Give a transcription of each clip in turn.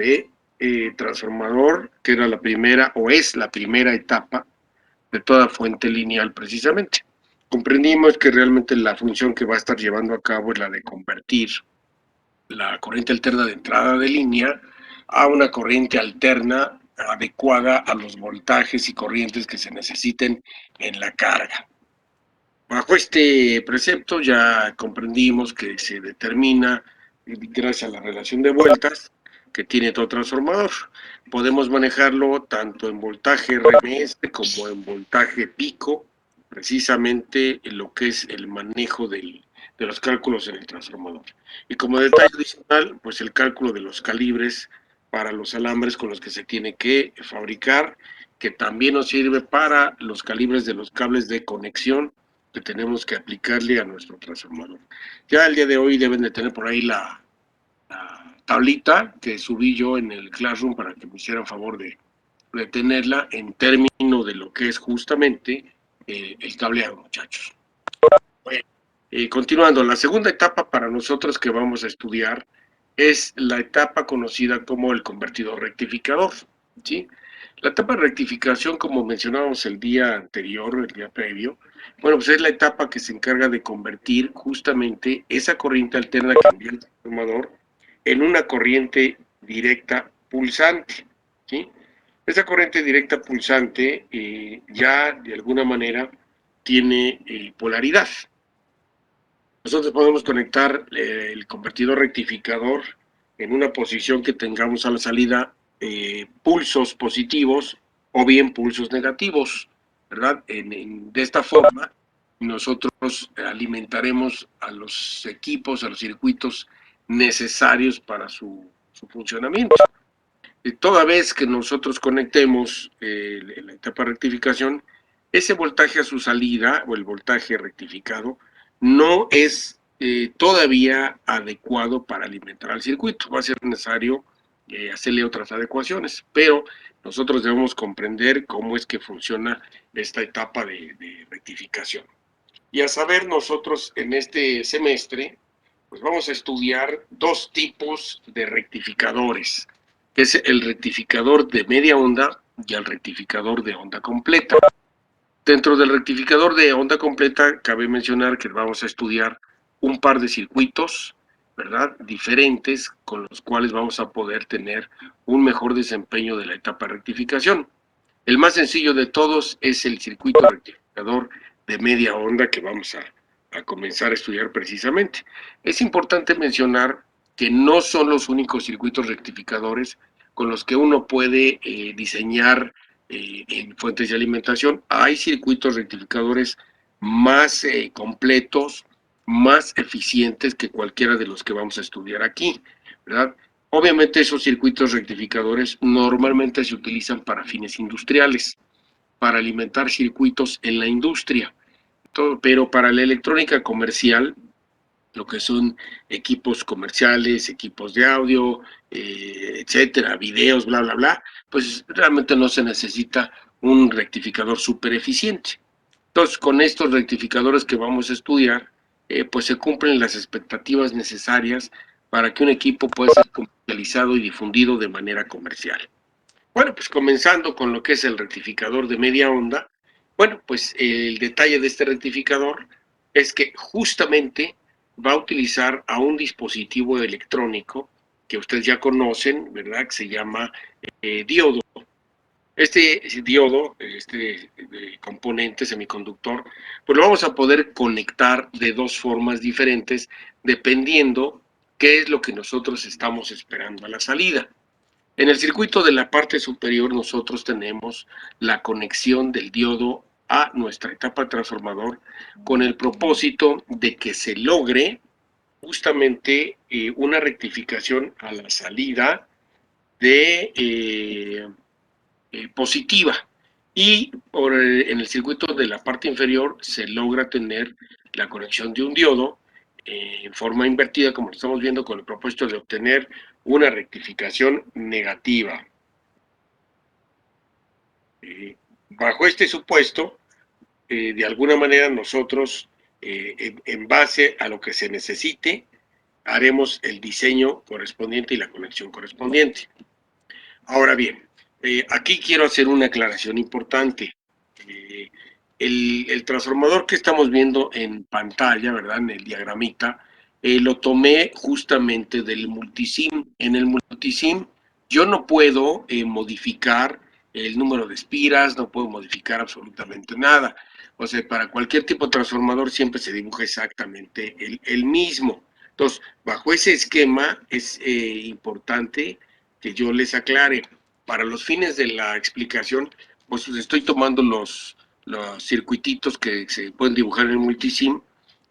de transformador, que era la primera, o es la primera etapa de toda fuente lineal precisamente. Comprendimos que realmente la función que va a estar llevando a cabo es la de convertir la corriente alterna de entrada de línea a una corriente alterna adecuada a los voltajes y corrientes que se necesiten en la carga. Bajo este precepto ya comprendimos que se determina, gracias a la relación de vueltas que tiene todo transformador, podemos manejarlo tanto en voltaje RMS como en voltaje pico, precisamente en lo que es el manejo de los cálculos en el transformador. Y como detalle adicional, pues el cálculo de los calibres para los alambres con los que se tiene que fabricar, que también nos sirve para los calibres de los cables de conexión que tenemos que aplicarle a nuestro transformador. Ya el día de hoy deben de tener por ahí la tablita que subí yo en el Classroom para que me hicieran favor de tenerla en términos de lo que es justamente el cableado, muchachos. Bueno, continuando, la segunda etapa para nosotros que vamos a estudiar es la etapa conocida como el convertidor rectificador, ¿sí? La etapa de rectificación, como mencionábamos el día anterior, el día previo, bueno, pues es la etapa que se encarga de convertir justamente esa corriente alterna que envía el transformador en una corriente directa pulsante, ¿sí? Esa corriente directa pulsante ya de alguna manera tiene polaridad. Nosotros podemos conectar el convertidor rectificador en una posición que tengamos a la salida pulsos positivos o bien pulsos negativos, ¿verdad? De esta forma, nosotros alimentaremos a los equipos, a los circuitos necesarios para su funcionamiento. Toda vez que nosotros conectemos la etapa de rectificación, ese voltaje a su salida o el voltaje rectificado no es todavía adecuado para alimentar al circuito. Va a ser necesario hacerle otras adecuaciones, pero nosotros debemos comprender cómo es que funciona esta etapa de rectificación. Y a saber, nosotros en este semestre, pues vamos a estudiar dos tipos de rectificadores, que es el rectificador de media onda y el rectificador de onda completa. Dentro del rectificador de onda completa, cabe mencionar que vamos a estudiar un par de circuitos, ¿verdad?, diferentes, con los cuales vamos a poder tener un mejor desempeño de la etapa de rectificación. El más sencillo de todos es el circuito rectificador de media onda que vamos a comenzar a estudiar precisamente. Es importante mencionar que no son los únicos circuitos rectificadores con los que uno puede diseñar en fuentes de alimentación. Hay circuitos rectificadores más completos, más eficientes que cualquiera de los que vamos a estudiar aquí, ¿verdad? Obviamente esos circuitos rectificadores normalmente se utilizan para fines industriales, para alimentar circuitos en la industria, pero para la electrónica comercial, lo que son equipos comerciales, equipos de audio, etcétera, videos, bla, bla, bla, pues realmente no se necesita un rectificador súper eficiente. Entonces, con estos rectificadores que vamos a estudiar, pues se cumplen las expectativas necesarias para que un equipo pueda ser comercializado y difundido de manera comercial. Bueno, pues comenzando con lo que es el rectificador de media onda, bueno, pues el detalle de este rectificador es que justamente va a utilizar a un dispositivo electrónico que ustedes ya conocen, ¿verdad?, que se llama diodo. Este diodo, este componente semiconductor, pues lo vamos a poder conectar de dos formas diferentes dependiendo qué es lo que nosotros estamos esperando a la salida. En el circuito de la parte superior nosotros tenemos la conexión del diodo a nuestra etapa transformador con el propósito de que se logre justamente una rectificación a la salida de positiva, y en el circuito de la parte inferior se logra tener la conexión de un diodo en forma invertida, como lo estamos viendo, con el propósito de obtener una rectificación negativa. Bajo este supuesto, de alguna manera nosotros, en base a lo que se necesite, haremos el diseño correspondiente y la conexión correspondiente. Ahora bien, aquí quiero hacer una aclaración importante. Eh, el transformador que estamos viendo en pantalla, ¿verdad? En el diagramita, lo tomé justamente del multisim. En el multisim yo no puedo modificar el número de espiras, no puedo modificar absolutamente nada. O sea, para cualquier tipo de transformador siempre se dibuja exactamente el mismo. Entonces, bajo ese esquema es importante que yo les aclare. Para los fines de la explicación, pues estoy tomando los circuititos que se pueden dibujar en el multisim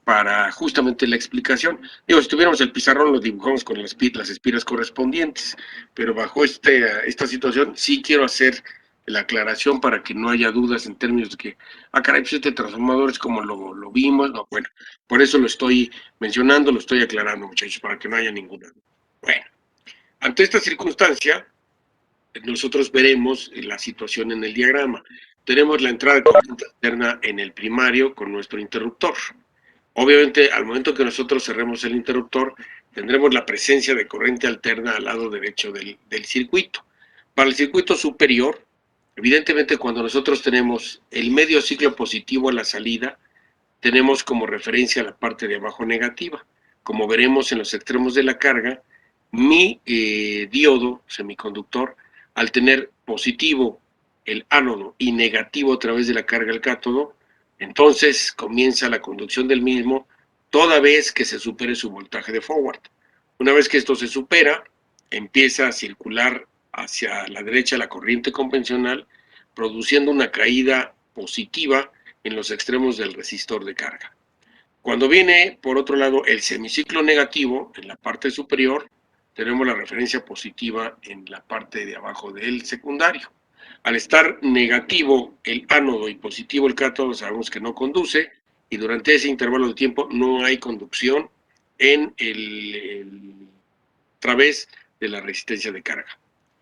para justamente la explicación. Digo, si tuviéramos el pizarrón, lo dibujamos con las espiras correspondientes, pero bajo esta situación sí quiero hacer la aclaración para que no haya dudas en términos de que, caray, pues este transformador es como lo vimos. No, bueno, por eso lo estoy mencionando, lo estoy aclarando, muchachos, para que no haya ninguna duda. Bueno, ante esta circunstancia, nosotros veremos la situación en el diagrama. Tenemos la entrada de corriente alterna en el primario con nuestro interruptor. Obviamente, al momento que nosotros cerremos el interruptor, tendremos la presencia de corriente alterna al lado derecho del circuito. Para el circuito superior, evidentemente cuando nosotros tenemos el medio ciclo positivo a la salida, tenemos como referencia la parte de abajo negativa. Como veremos en los extremos de la carga, mi diodo semiconductor, al tener positivo el ánodo y negativo a través de la carga el cátodo, entonces comienza la conducción del mismo toda vez que se supere su voltaje de forward. Una vez que esto se supera, empieza a circular hacia la derecha la corriente convencional, produciendo una caída positiva en los extremos del resistor de carga. Cuando viene, por otro lado, el semiciclo negativo, en la parte superior, tenemos la referencia positiva en la parte de abajo del secundario. Al estar negativo el ánodo y positivo el cátodo, sabemos que no conduce, y durante ese intervalo de tiempo no hay conducción en a través de la resistencia de carga.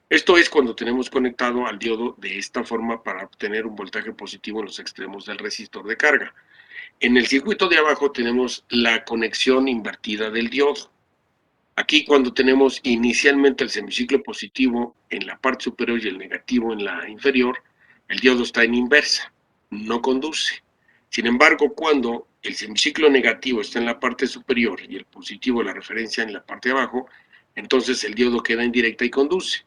Esto es cuando tenemos conectado al diodo de esta forma para obtener un voltaje positivo en los extremos del resistor de carga. En el circuito de abajo tenemos la conexión invertida del diodo. Aquí cuando tenemos inicialmente el semiciclo positivo en la parte superior y el negativo en la inferior, el diodo está en inversa, no conduce. Sin embargo, cuando el semiciclo negativo está en la parte superior y el positivo, la referencia, en la parte de abajo, entonces el diodo queda en directa y conduce.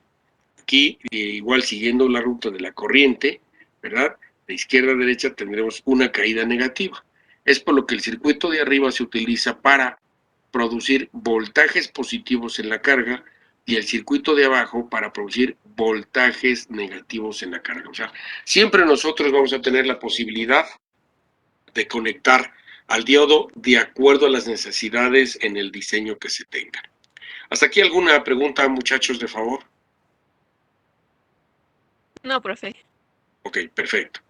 Aquí, igual siguiendo la ruta de la corriente, ¿verdad? De izquierda a derecha tendremos una caída negativa. Es por lo que el circuito de arriba se utiliza para producir voltajes positivos en la carga y el circuito de abajo para producir voltajes negativos en la carga. O sea, siempre nosotros vamos a tener la posibilidad de conectar al diodo de acuerdo a las necesidades en el diseño que se tenga. ¿Hasta aquí alguna pregunta, muchachos, de favor? No, profe. Ok, perfecto.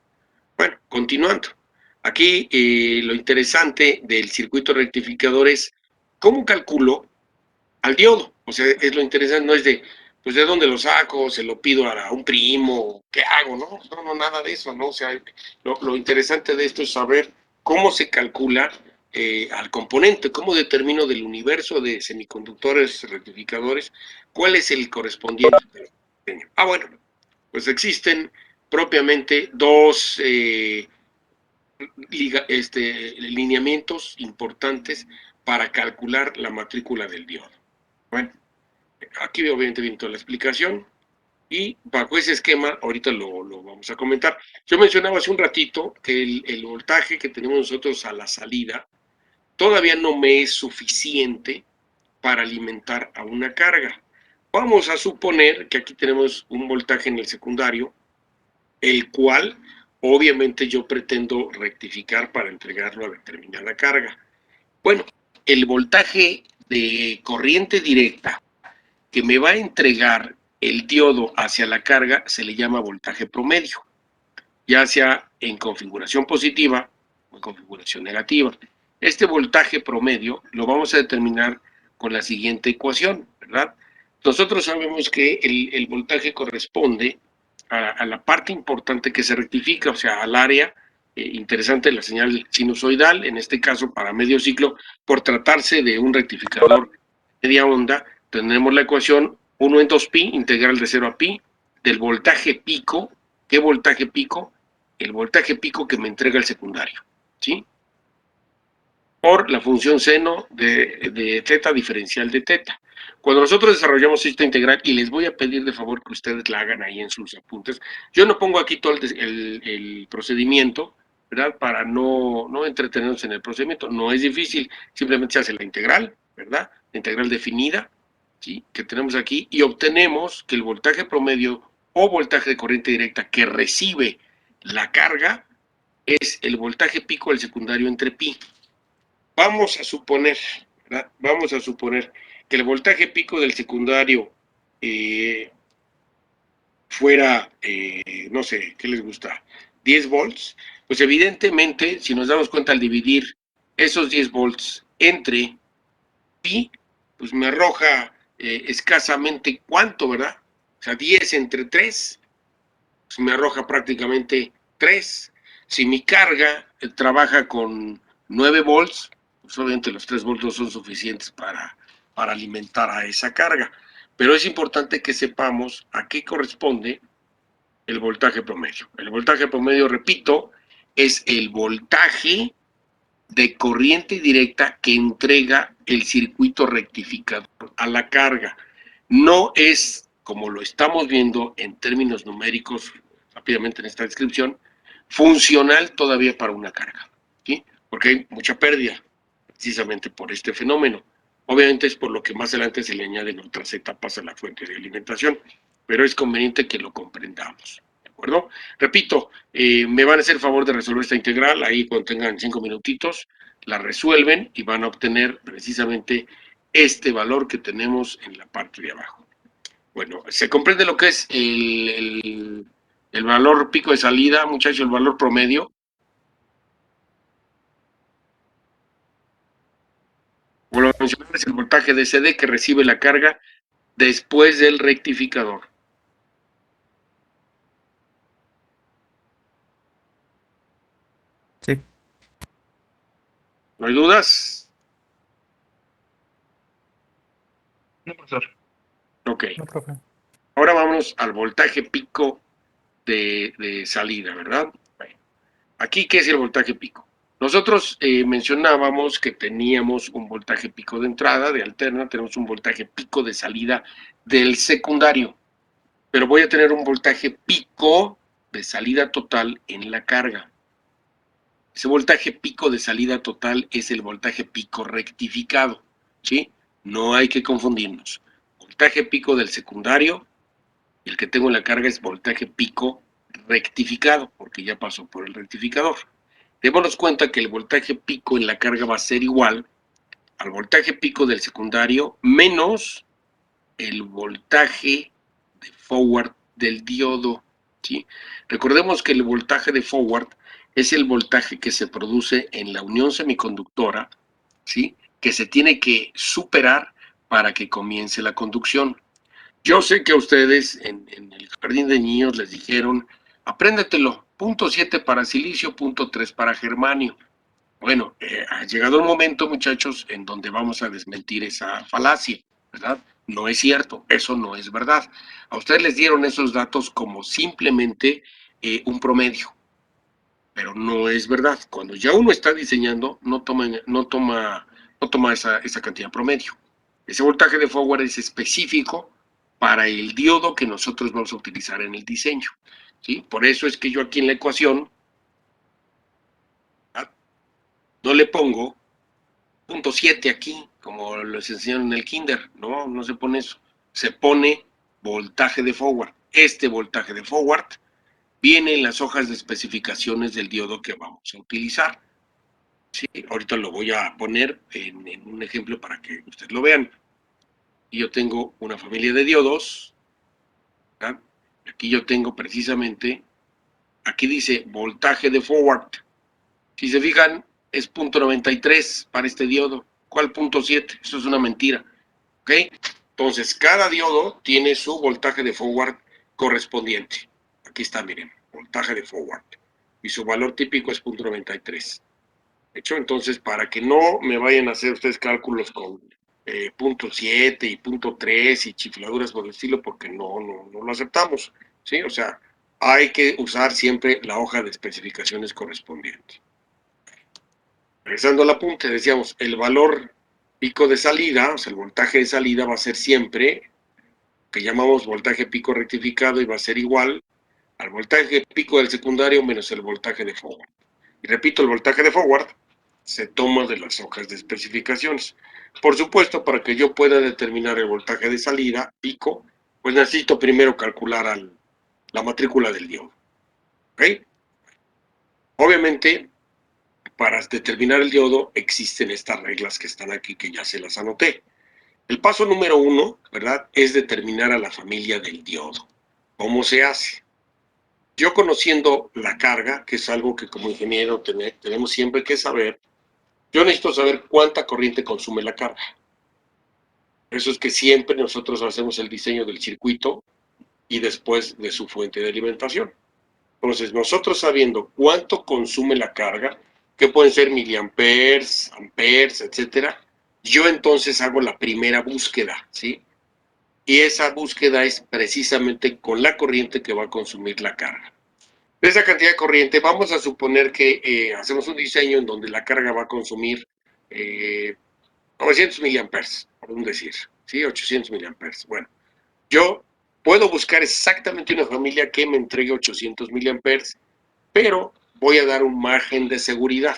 Bueno, continuando. Aquí lo interesante del circuito rectificador es cómo calculo al diodo. O sea, es lo interesante, no es de, pues de dónde lo saco, se lo pido a un primo, ¿qué hago? No, no, no, nada de eso, ¿no? O sea, lo interesante de esto es saber cómo se calcula al componente, cómo determino del universo de semiconductores rectificadores cuál es el correspondiente. Bueno, pues existen propiamente dos lineamientos importantes para calcular la matrícula del diodo. Bueno, aquí obviamente viene toda la explicación y bajo ese esquema ahorita lo vamos a comentar. Yo mencionaba hace un ratito que el voltaje que tenemos nosotros a la salida todavía no me es suficiente para alimentar a una carga. Vamos a suponer que aquí tenemos un voltaje en el secundario, el cual obviamente yo pretendo rectificar para entregarlo a determinada carga. Bueno, el voltaje de corriente directa que me va a entregar el diodo hacia la carga se le llama voltaje promedio, ya sea en configuración positiva o en configuración negativa. Este voltaje promedio lo vamos a determinar con la siguiente ecuación, ¿verdad? Nosotros sabemos que el voltaje corresponde a la parte importante que se rectifica, o sea, al área interesante de la señal sinusoidal, en este caso para medio ciclo, por tratarse de un rectificador media onda, tendremos la ecuación 1 en 2pi, integral de 0 a pi, del voltaje pico. ¿Qué voltaje pico? El voltaje pico que me entrega el secundario, ¿sí? Por la función seno de teta diferencial de teta. Cuando nosotros desarrollamos esta integral, y les voy a pedir de favor que ustedes la hagan ahí en sus apuntes, yo no pongo aquí todo el procedimiento, ¿verdad? Para no entretenernos en el procedimiento. No es difícil, simplemente se hace la integral, ¿verdad? La integral definida, ¿sí? Que tenemos aquí, y obtenemos que el voltaje promedio o voltaje de corriente directa que recibe la carga es el voltaje pico del secundario entre pi. Vamos a suponer, ¿verdad? Vamos a suponer que el voltaje pico del secundario fuera, no sé, ¿qué les gusta? 10 volts. Pues evidentemente, si nos damos cuenta al dividir esos 10 volts entre pi, pues me arroja escasamente cuánto, ¿verdad? O sea, 10 entre 3, pues me arroja prácticamente 3. Si mi carga trabaja con 9 volts, pues obviamente los 3 volts no son suficientes para alimentar a esa carga. Pero es importante que sepamos a qué corresponde el voltaje promedio. El voltaje promedio, repito, es el voltaje de corriente directa que entrega el circuito rectificador a la carga. No es, como lo estamos viendo en términos numéricos rápidamente en esta descripción, funcional todavía para una carga, ¿sí? Porque hay mucha pérdida precisamente por este fenómeno. Obviamente es por lo que más adelante se le añaden otras etapas a la fuente de alimentación, pero es conveniente que lo comprendamos. ¿De acuerdo? Repito, me van a hacer el favor de resolver esta integral, ahí cuando tengan 5 minutitos, la resuelven y van a obtener precisamente este valor que tenemos en la parte de abajo. Bueno, se comprende lo que es el valor pico de salida, muchachos, el valor promedio. Vuelvo a mencionar, es el voltaje de CD que recibe la carga después del rectificador. Sí. ¿No hay dudas? No, profesor. Ok. No, profe. Ahora vamos al voltaje pico de salida, ¿verdad? Bueno, aquí, ¿qué es el voltaje pico? Nosotros mencionábamos que teníamos un voltaje pico de entrada, de alterna, tenemos un voltaje pico de salida del secundario, pero voy a tener un voltaje pico de salida total en la carga. Ese voltaje pico de salida total es el voltaje pico rectificado, ¿sí? No hay que confundirnos. Voltaje pico del secundario, el que tengo en la carga es voltaje pico rectificado, porque ya pasó por el rectificador. Démonos cuenta que el voltaje pico en la carga va a ser igual al voltaje pico del secundario menos el voltaje de forward del diodo, ¿sí? Recordemos que el voltaje de forward es el voltaje que se produce en la unión semiconductora, ¿sí? Que se tiene que superar para que comience la conducción. Yo sé que a ustedes en el jardín de niños les dijeron, apréndetelo, punto 7 para silicio, punto 3 para germanio. Bueno, ha llegado el momento, muchachos, en donde vamos a desmentir esa falacia, ¿verdad? No es cierto, eso no es verdad. A ustedes les dieron esos datos como simplemente un promedio, pero no es verdad. Cuando ya uno está diseñando, no toma esa cantidad promedio. Ese voltaje de forward es específico para el diodo que nosotros vamos a utilizar en el diseño, ¿sí? Por eso es que yo aquí en la ecuación, ¿verdad?, no le pongo punto 7 aquí, como les enseñaron en el kinder. No, no se pone eso. Se pone voltaje de forward. Este voltaje de forward viene en las hojas de especificaciones del diodo que vamos a utilizar. Sí, ahorita lo voy a poner en un ejemplo para que ustedes lo vean. Y yo tengo una familia de diodos, ¿verdad? Aquí yo tengo precisamente, aquí dice voltaje de forward. Si se fijan, es punto 93 para este diodo. ¿Cuál punto 7? Eso es una mentira. ¿Ok? Entonces, cada diodo tiene su voltaje de forward correspondiente. Aquí está, miren, voltaje de forward. Y su valor típico es punto 93. ¿De hecho? Entonces, para que no me vayan a hacer ustedes cálculos con .7 y .3 y chifladuras por el estilo, porque no lo aceptamos, ¿sí? O sea, hay que usar siempre la hoja de especificaciones correspondiente. Regresando al apunte, decíamos, el valor pico de salida, o sea, el voltaje de salida va a ser siempre, que llamamos voltaje pico rectificado, y va a ser igual al voltaje pico del secundario menos el voltaje de forward. Y repito, el voltaje de forward se toma de las hojas de especificaciones. Por supuesto, para que yo pueda determinar el voltaje de salida, pico, pues necesito primero calcular la matrícula del diodo. ¿Ok? Obviamente, para determinar el diodo existen estas reglas que están aquí, que ya se las anoté. El paso número 1, ¿verdad?, es determinar a la familia del diodo. ¿Cómo se hace? Yo, conociendo la carga, que es algo que como ingeniero tenemos siempre que saber, yo necesito saber cuánta corriente consume la carga. Eso es que siempre nosotros hacemos el diseño del circuito y después de su fuente de alimentación. Entonces, nosotros sabiendo cuánto consume la carga, que pueden ser miliamperes, amperes, etcétera, yo entonces hago la primera búsqueda, ¿sí? Y esa búsqueda es precisamente con la corriente que va a consumir la carga. De esa cantidad de corriente, vamos a suponer que hacemos un diseño en donde la carga va a consumir 900 miliamperes, por un decir, ¿sí? 800 miliamperes. Bueno, yo puedo buscar exactamente una familia que me entregue 800 miliamperes, pero voy a dar un margen de seguridad,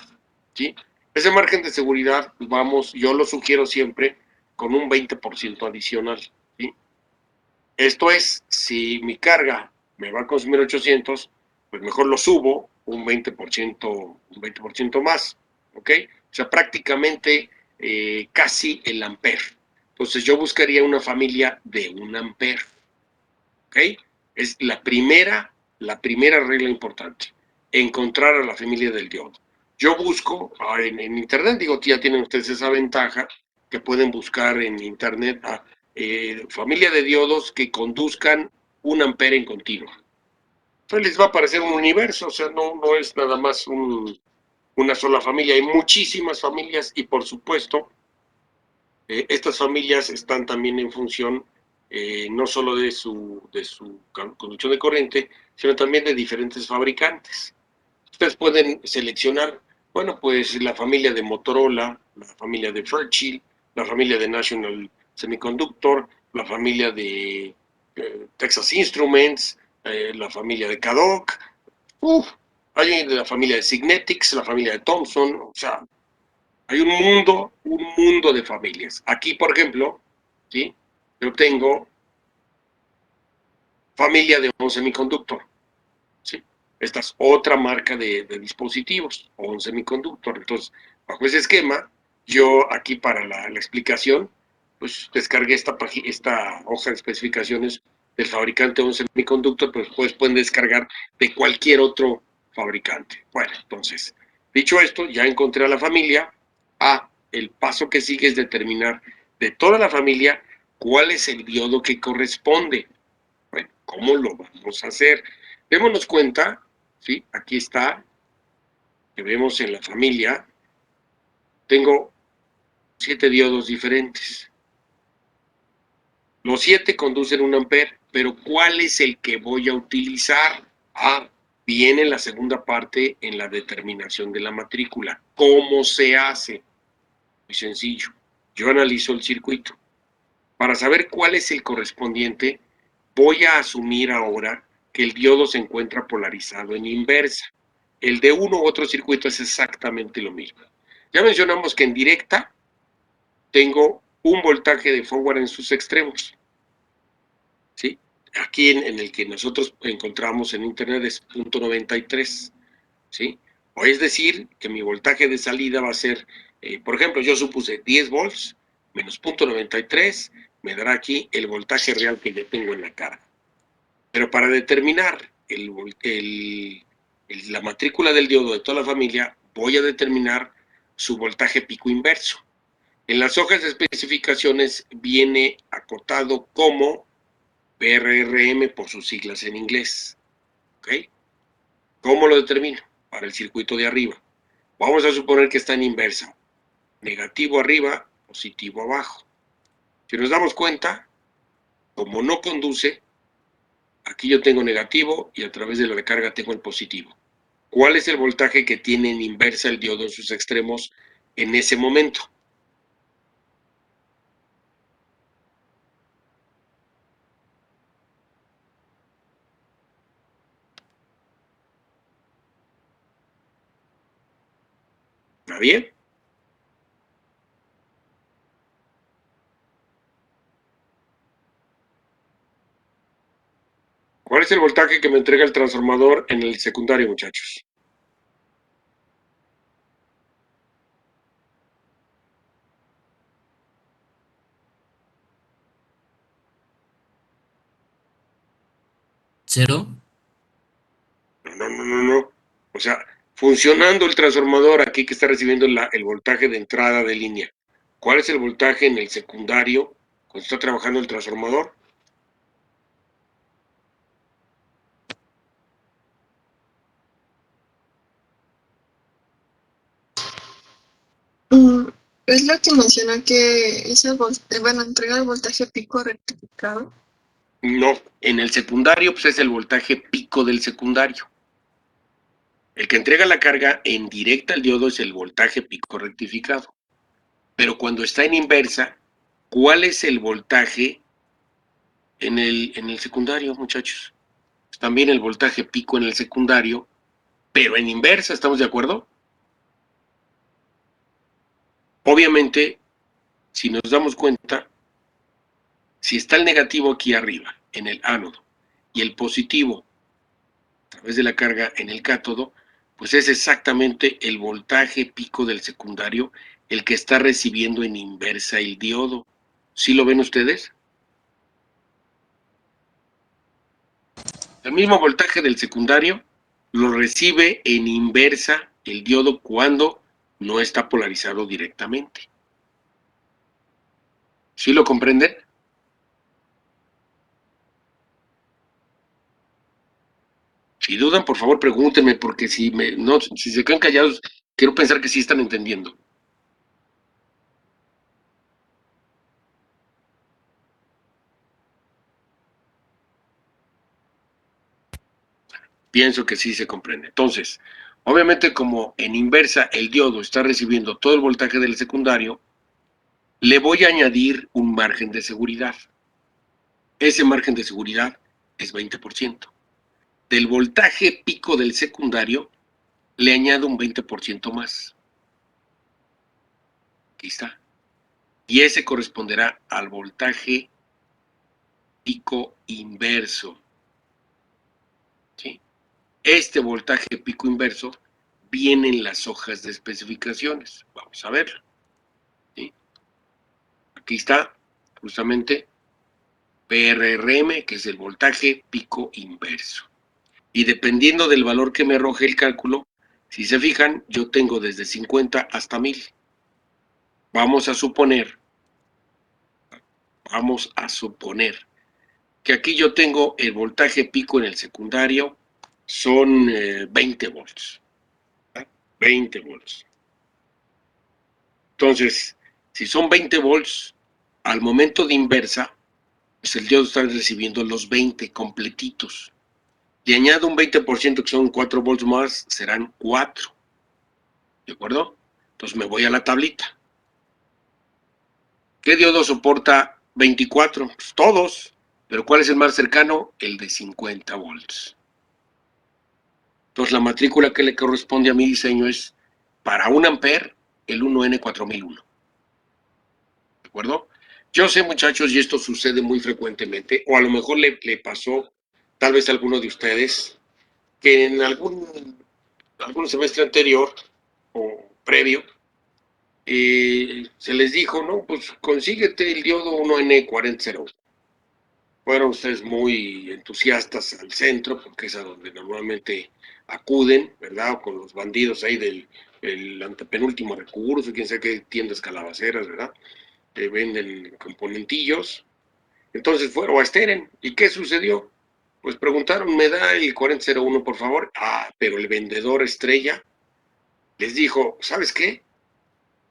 ¿sí? Ese margen de seguridad, vamos, yo lo sugiero siempre con un 20% adicional, ¿sí? Esto es, si mi carga me va a consumir 800, pues mejor lo subo un 20% más, ¿ok? O sea, prácticamente casi el ampere. Entonces yo buscaría una familia de 1 ampere, ¿ok? Es la primera regla importante, encontrar a la familia del diodo. Yo busco en internet, digo, ya tienen ustedes esa ventaja, que pueden buscar en internet a familia de diodos que conduzcan 1 ampere en continuo. Entonces les va a aparecer un universo, o sea, no es nada más una sola familia, hay muchísimas familias y por supuesto estas familias están también en función no solo de su conducción de corriente, sino también de diferentes fabricantes. Ustedes pueden seleccionar, bueno, pues la familia de Motorola, la familia de Fairchild, la familia de National Semiconductor, la familia de Texas Instruments, la familia de Cadok, hay de la familia de Signetics, la familia de Thomson, o sea, hay un mundo de familias. Aquí, por ejemplo, ¿sí?, yo tengo familia de ON Semiconductor, ¿sí? Esta es otra marca de dispositivos, ON Semiconductor. Entonces, bajo ese esquema, yo aquí para la explicación, pues descargué esta hoja de especificaciones del fabricante ON Semiconductor, pues pueden descargar de cualquier otro fabricante. Bueno, entonces, dicho esto, ya encontré a la familia. El paso que sigue es determinar de toda la familia cuál es el diodo que corresponde. Bueno, ¿cómo lo vamos a hacer? Démonos cuenta, ¿sí? Aquí está, que vemos en la familia, tengo 7 diodos diferentes. Los 7 conducen 1 ampere, pero ¿cuál es el que voy a utilizar? Viene la segunda parte en la determinación de la matrícula. ¿Cómo se hace? Muy sencillo. Yo analizo el circuito. Para saber cuál es el correspondiente, voy a asumir ahora que el diodo se encuentra polarizado en inversa. El de uno u otro circuito es exactamente lo mismo. Ya mencionamos que en directa tengo un voltaje de forward en sus extremos, ¿sí? Aquí en el que nosotros encontramos en internet es .93, ¿sí? O es decir, que mi voltaje de salida va a ser, por ejemplo, yo supuse 10 volts menos .93, me dará aquí el voltaje real que yo tengo en la carga. Pero para determinar la matrícula del diodo de toda la familia, voy a determinar su voltaje pico inverso. En las hojas de especificaciones viene acotado como PRRM por sus siglas en inglés. ¿Ok? ¿Cómo lo determino? Para el circuito de arriba. Vamos a suponer que está en inversa. Negativo arriba, positivo abajo. Si nos damos cuenta, como no conduce, aquí yo tengo negativo y a través de la recarga tengo el positivo. ¿Cuál es el voltaje que tiene en inversa el diodo en sus extremos en ese momento? ¿Está bien? ¿Cuál es el voltaje que me entrega el transformador en el secundario, muchachos? ¿Cero? No. O sea, funcionando el transformador aquí que está recibiendo el voltaje de entrada de línea. ¿Cuál es el voltaje en el secundario cuando está trabajando el transformador? Es lo que menciona que es entrega el voltaje pico rectificado. No, en el secundario pues es el voltaje pico del secundario. El que entrega la carga en directa al diodo es el voltaje pico rectificado. Pero cuando está en inversa, ¿cuál es el voltaje en el secundario, muchachos? Pues también el voltaje pico en el secundario, pero en inversa, ¿estamos de acuerdo? Obviamente, si nos damos cuenta, si está el negativo aquí arriba, en el ánodo, y el positivo a través de la carga en el cátodo, pues es exactamente el voltaje pico del secundario el que está recibiendo en inversa el diodo. ¿Sí lo ven ustedes? El mismo voltaje del secundario lo recibe en inversa el diodo cuando no está polarizado directamente. ¿Sí lo comprenden? Si dudan, por favor, pregúntenme, porque si se quedan callados, quiero pensar que sí están entendiendo. Pienso que sí se comprende. Entonces, obviamente, como en inversa el diodo está recibiendo todo el voltaje del secundario, le voy a añadir un margen de seguridad. Ese margen de seguridad es 20%. Del voltaje pico del secundario, le añado un 20% más. Aquí está. Y ese corresponderá al voltaje pico inverso. ¿Sí? Este voltaje pico inverso viene en las hojas de especificaciones. Vamos a verlo. ¿Sí? Aquí está justamente PRRM, que es el voltaje pico inverso. Y dependiendo del valor que me arroje el cálculo, si se fijan, yo tengo desde 50 hasta 1000. Vamos a suponer que aquí yo tengo el voltaje pico en el secundario, son 20 volts. 20 volts. Entonces, si son 20 volts, al momento de inversa, pues el diodo está recibiendo los 20 completitos. Le añado un 20% que son 4 volts más, serán 4. ¿De acuerdo? Entonces me voy a la tablita. ¿Qué diodo soporta 24? Pues todos. ¿Pero cuál es el más cercano? El de 50 volts. Entonces la matrícula que le corresponde a mi diseño es para 1 amper el 1N4001. ¿De acuerdo? Yo sé, muchachos, y esto sucede muy frecuentemente, o a lo mejor le pasó tal vez a alguno de ustedes, que en algún semestre anterior o previo, se les dijo, no, pues consíguete el diodo 1N4001. Fueron ustedes muy entusiastas al centro, porque es a donde normalmente acuden, ¿verdad? O con los bandidos ahí del antepenúltimo recurso, quién sabe qué tiendas calabaceras, ¿verdad? Que venden componentillos. Entonces fueron a Steren. ¿Y qué sucedió? Pues preguntaron, ¿me da el 4001, por favor? Ah, pero el vendedor estrella les dijo, ¿sabes qué?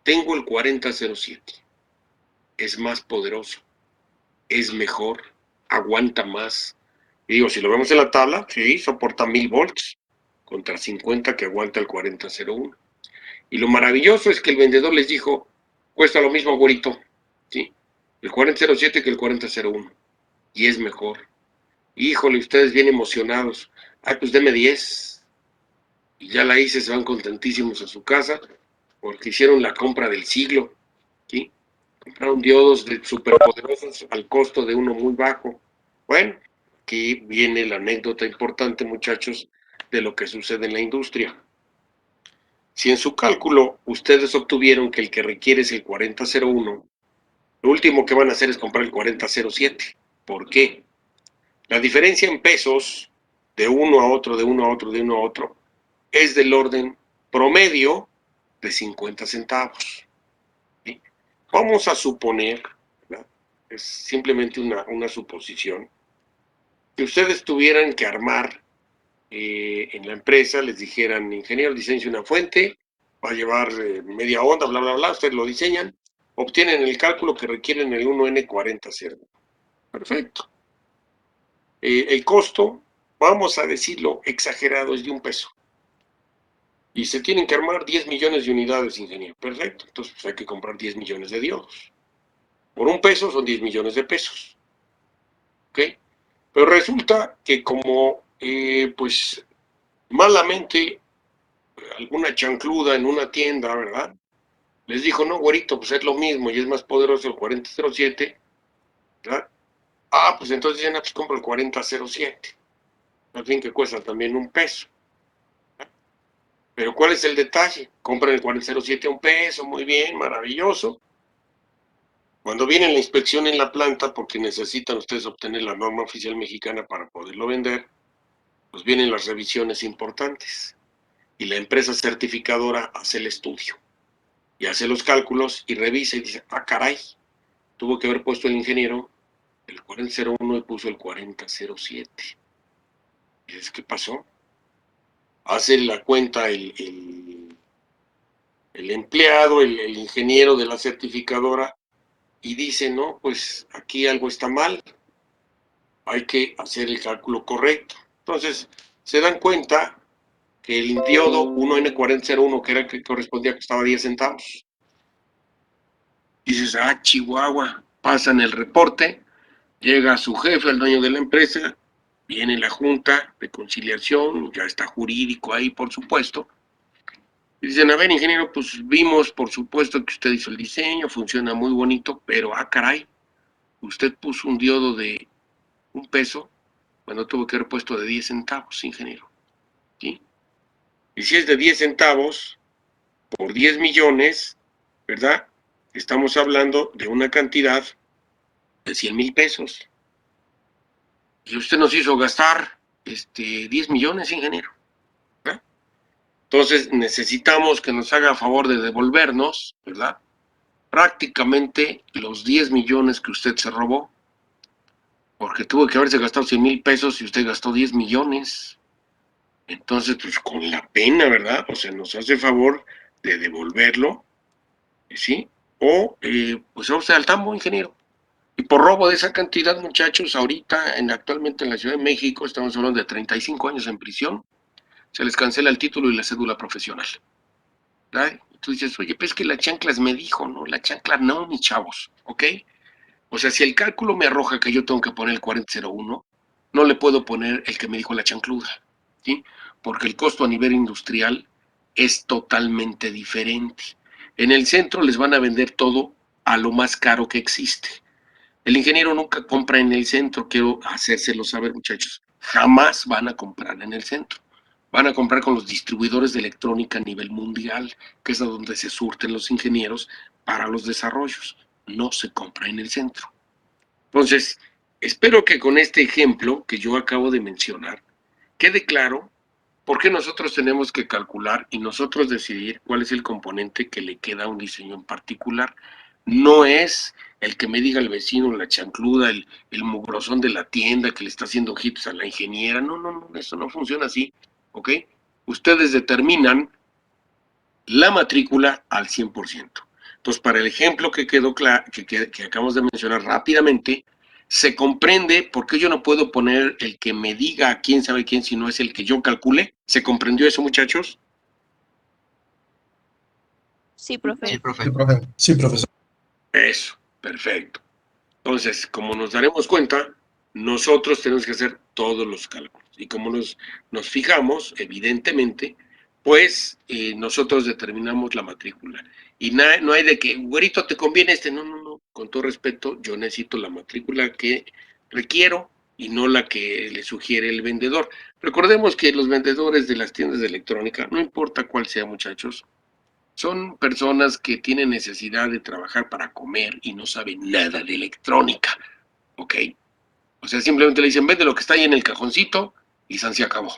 Tengo el 4007. Es más poderoso. es mejor, aguanta más. Y digo, si lo vemos en la tabla, sí, soporta 1000 volts contra 50 que aguanta el 4001. Y lo maravilloso es que el vendedor les dijo, cuesta lo mismo, güerito, ¿sí? El 4007 que el 4001. Y es mejor. Híjole, ustedes bien emocionados. Ay, pues deme 10. Y ya la hice, se van contentísimos a su casa porque hicieron la compra del siglo, ¿sí? Compraron diodos superpoderosos al costo de uno muy bajo. Bueno, aquí viene la anécdota importante, muchachos, de lo que sucede en la industria. Si en su cálculo ustedes obtuvieron que el que requiere es el 4001, lo último que van a hacer es comprar el 4007. ¿Por qué? La diferencia en pesos de uno a otro, de uno a otro, de uno a otro, es del orden promedio de 50 centavos. ¿Sí? Vamos a suponer, ¿verdad? Es simplemente una suposición, que ustedes tuvieran que armar en la empresa, les dijeran, ingeniero, diseñe una fuente, va a llevar media onda, bla, bla, bla, ustedes lo diseñan, obtienen el cálculo que requieren el 1N40. Perfecto. El costo, vamos a decirlo exagerado, es de $1. Y se tienen que armar 10 millones de unidades, ingeniero. Perfecto. Entonces pues hay que comprar 10 millones de diodos. Por $1 son 10 millones de pesos. ¿Ok? Pero resulta que como, pues, malamente, alguna chancluda en una tienda, ¿verdad? Les dijo, no, güerito, pues es lo mismo y es más poderoso el 4007, ¿verdad? Ah, pues entonces ya pues compro el 4007. Al fin que cuesta también $1. Pero ¿cuál es el detalle? Compran el 4007 a $1, muy bien, maravilloso. Cuando viene la inspección en la planta, porque necesitan ustedes obtener la norma oficial mexicana para poderlo vender, pues vienen las revisiones importantes. Y la empresa certificadora hace el estudio y hace los cálculos y revisa y dice, ah, caray, tuvo que haber puesto el ingeniero el 4001 y puso el 4007. ¿Y es qué pasó? Hace la cuenta el empleado, el ingeniero de la certificadora, y dice, no, pues aquí algo está mal, hay que hacer el cálculo correcto. Entonces, se dan cuenta que el diodo 1N4001, que era el que correspondía, costaba 10 centavos. Dices, ah, Chihuahua, pasan el reporte, llega su jefe, el dueño de la empresa, viene la junta de conciliación, ya está jurídico ahí, por supuesto. Y dicen, a ver, ingeniero, pues vimos, por supuesto, que usted hizo el diseño, funciona muy bonito, pero, ah, caray, usted puso un diodo de $1 cuando tuvo que haber puesto de 10 centavos, ingeniero. ¿Sí? Y si es de 10 centavos por 10 millones, ¿verdad? Estamos hablando de una cantidad de 100,000 pesos. Y usted nos hizo gastar 10 millones, ingeniero. ¿Verdad? Entonces necesitamos que nos haga favor de devolvernos, ¿verdad? Prácticamente los 10 millones que usted se robó, porque tuvo que haberse gastado 100,000 pesos y usted gastó 10 millones. Entonces, pues con la pena, ¿verdad? O sea, nos hace favor de devolverlo, ¿sí? O, pues vamos al tambo, ingeniero. Y por robo de esa cantidad, muchachos, ahorita, actualmente en la Ciudad de México, estamos hablando de 35 años en prisión, se les cancela el título y la cédula profesional. ¿Verdad? Y tú dices, oye, pues es que la chanclas me dijo, ¿no? La chancla no, mis chavos, ¿ok? O sea, si el cálculo me arroja que yo tengo que poner el 4001, no le puedo poner el que me dijo la chancluda, ¿sí? Porque el costo a nivel industrial es totalmente diferente. En el centro les van a vender todo a lo más caro que existe. El ingeniero nunca compra en el centro, quiero hacérselo saber, muchachos. Jamás van a comprar en el centro. Van a comprar con los distribuidores de electrónica a nivel mundial, que es a donde se surten los ingenieros para los desarrollos. No se compra en el centro. Entonces, espero que con este ejemplo que yo acabo de mencionar, quede claro por qué nosotros tenemos que calcular y nosotros decidir cuál es el componente que le queda a un diseño en particular. No es el que me diga el vecino, la chancluda, el mugrosón de la tienda que le está haciendo ojitos a la ingeniera. No, no, no, eso no funciona así, ¿ok? Ustedes determinan la matrícula al 100%. Entonces, para el ejemplo que quedó claro, que acabamos de mencionar rápidamente, ¿Se comprende por qué yo no puedo poner el que me diga a quién sabe quién si no es el que yo calcule? ¿Se comprendió eso, muchachos? Sí, profe. Sí, profe. Sí, profesor. Eso, perfecto. Entonces, como nos daremos cuenta, nosotros tenemos que hacer todos los cálculos. Y como nos fijamos, evidentemente, pues nosotros determinamos la matrícula. Y no hay de que, güerito, ¿te conviene este? No, no, no. Con todo respeto, yo necesito la matrícula que requiero y no la que le sugiere el vendedor. Recordemos que los vendedores de las tiendas de electrónica, no importa cuál sea, muchachos, son personas que tienen necesidad de trabajar para comer y no saben nada de electrónica, ¿ok? O sea, simplemente le dicen, vende lo que está ahí en el cajoncito y san se acabó,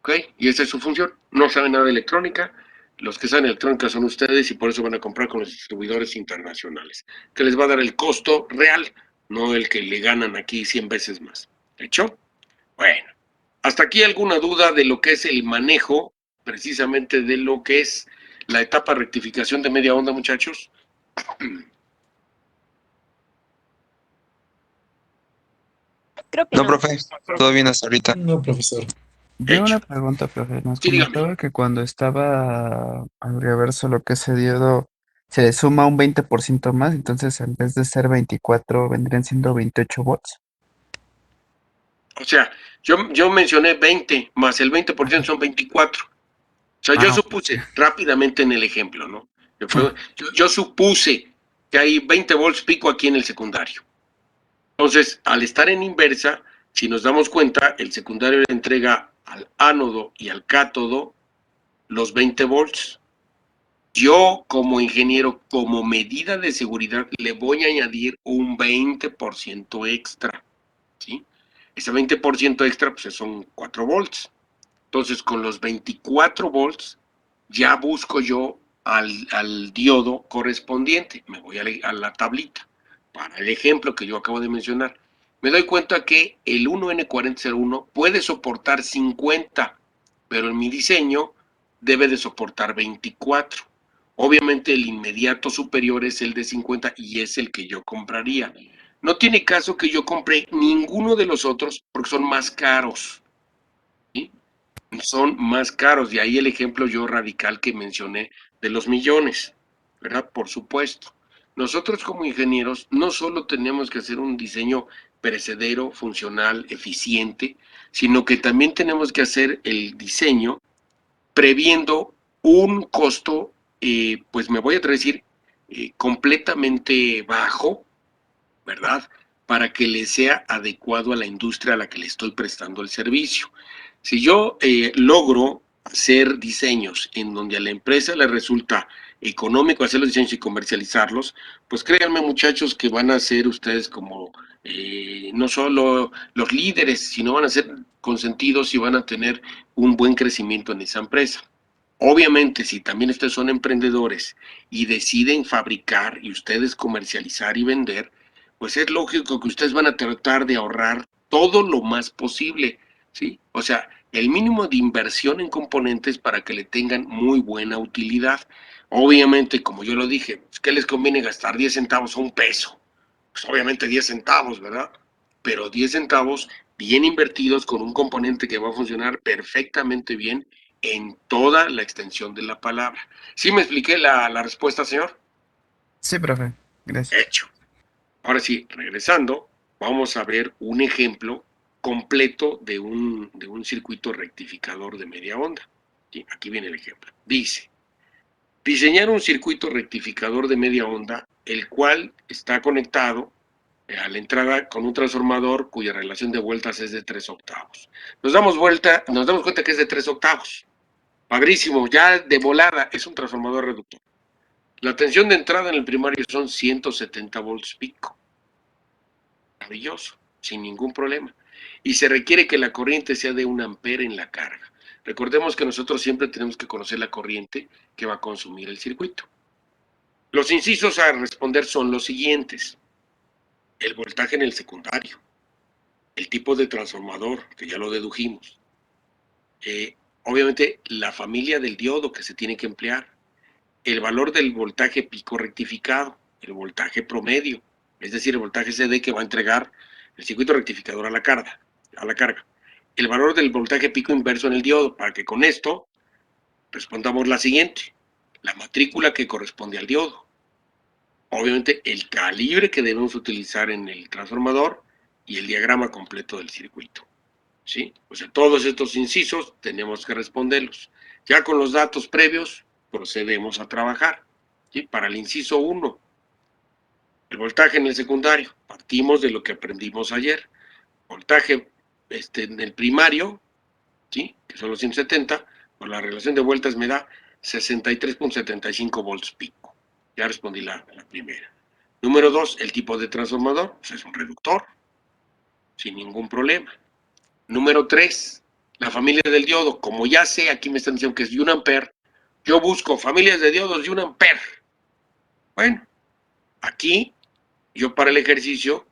¿ok? Y esa es su función. No saben nada de electrónica. Los que saben electrónica son ustedes y por eso van a comprar con los distribuidores internacionales, que les va a dar el costo real, no el que le ganan aquí 100 veces más. ¿Hecho? Bueno, hasta aquí alguna duda de lo que es el manejo, precisamente de lo que es la etapa rectificación de media onda, muchachos. Creo que No, no. profe. Todo bien hasta ahorita. No, profesor. Yo Hecho. una pregunta, profe. Nos Sí, dígame. comentaba que cuando estaba al reverso lo que se dio, se le suma un 20% más, entonces en vez de ser 24 vendrían siendo 28 volts. O sea, yo mencioné 20, más el 20% son 24. O sea, yo Ah, ok, sí. supuse rápidamente en el ejemplo, ¿no? Sí. Yo supuse que hay 20 volts pico aquí en el secundario. Entonces, al estar en inversa, si nos damos cuenta, el secundario le entrega al ánodo y al cátodo los 20 volts. Yo, como ingeniero, como medida de seguridad, le voy a añadir un 20% extra, ¿sí? Ese 20% extra, pues son 4 volts. Entonces, con los 24 volts, ya busco yo al diodo correspondiente. Me voy a la tablita. Para el ejemplo que yo acabo de mencionar, me doy cuenta que el 1N4001 puede soportar 50, pero en mi diseño debe de soportar 24. Obviamente el inmediato superior es el de 50 y es el que yo compraría. No tiene caso que yo compre ninguno de los otros porque son más caros, ¿sí? Son más caros. De ahí el ejemplo yo radical que mencioné de los millones, ¿verdad? Por supuesto. Nosotros como ingenieros no solo tenemos que hacer un diseño perecedero, funcional, eficiente, sino que también tenemos que hacer el diseño previendo un costo, pues me voy a decir, completamente bajo, ¿verdad? Para que le sea adecuado a la industria a la que le estoy prestando el servicio. Si yo logro hacer diseños en donde a la empresa le resulta económico hacer los diseños y comercializarlos, pues créanme muchachos que van a ser ustedes como no solo los líderes, sino van a ser consentidos y van a tener un buen crecimiento en esa empresa. Obviamente, si también ustedes son emprendedores y deciden fabricar y ustedes comercializar y vender, pues es lógico que ustedes van a tratar de ahorrar todo lo más posible, ¿sí? O sea, el mínimo de inversión en componentes para que le tengan muy buena utilidad. Obviamente, como yo lo dije, pues, ¿qué les conviene gastar 10 centavos o un peso? Pues obviamente 10 centavos, ¿verdad? Pero 10 centavos bien invertidos con un componente que va a funcionar perfectamente bien en toda la extensión de la palabra. ¿Sí me expliqué la respuesta, señor? Sí, profe. Gracias. Hecho. Ahora sí, regresando, vamos a ver un ejemplo completo de un circuito rectificador de media onda. ¿Sí? Aquí viene el ejemplo. Dice, diseñar un circuito rectificador de media onda, el cual está conectado a la entrada con un transformador cuya relación de vueltas es de 3 octavos. Nos damos cuenta que es de 3 octavos. Padrísimo, ya de volada es un transformador reductor. La tensión de entrada en el primario son 170 volts pico. Maravilloso, sin ningún problema. Y se requiere que la corriente sea de 1 ampere en la carga. Recordemos que nosotros siempre tenemos que conocer la corriente que va a consumir el circuito. Los incisos a responder son los siguientes. El voltaje en el secundario. El tipo de transformador, que ya lo dedujimos. Obviamente la familia del diodo que se tiene que emplear. El valor del voltaje pico rectificado, el voltaje promedio, es decir, el voltaje CD que va a entregar el circuito rectificador a la carga. El valor del voltaje pico inverso en el diodo, para que con esto respondamos la siguiente: la matrícula que corresponde al diodo. Obviamente el calibre que debemos utilizar en el transformador y el diagrama completo del circuito. ¿Sí? O sea, todos estos incisos tenemos que responderlos. Ya con los datos previos procedemos a trabajar. ¿Sí? Para el inciso 1, el voltaje en el secundario. Partimos de lo que aprendimos ayer. Voltaje en el primario, ¿sí? Que son los 170, por la relación de vueltas me da 63.75 volts pico. Ya respondí la primera. Número 2, el tipo de transformador, pues es un reductor, sin ningún problema. Número 3, la familia del diodo. Como ya sé, aquí me están diciendo que es de 1 ampere, yo busco familias de diodos de 1 ampere. Bueno, aquí yo para el ejercicio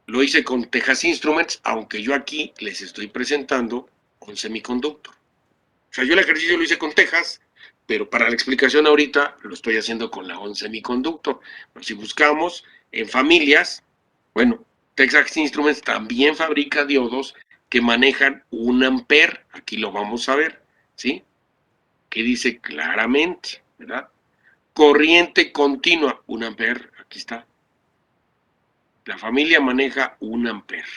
lo hice con Texas Instruments, aunque yo aquí les estoy presentando un semiconductor. O sea, yo el ejercicio lo hice con Texas, pero para la explicación ahorita lo estoy haciendo con la ON Semiconductor. Pero si buscamos en familias, bueno, Texas Instruments también fabrica diodos que manejan 1 ampere. Aquí lo vamos a ver, ¿sí? Que dice claramente, ¿verdad? Corriente continua, 1 ampere, aquí está. La familia maneja 1 ampere.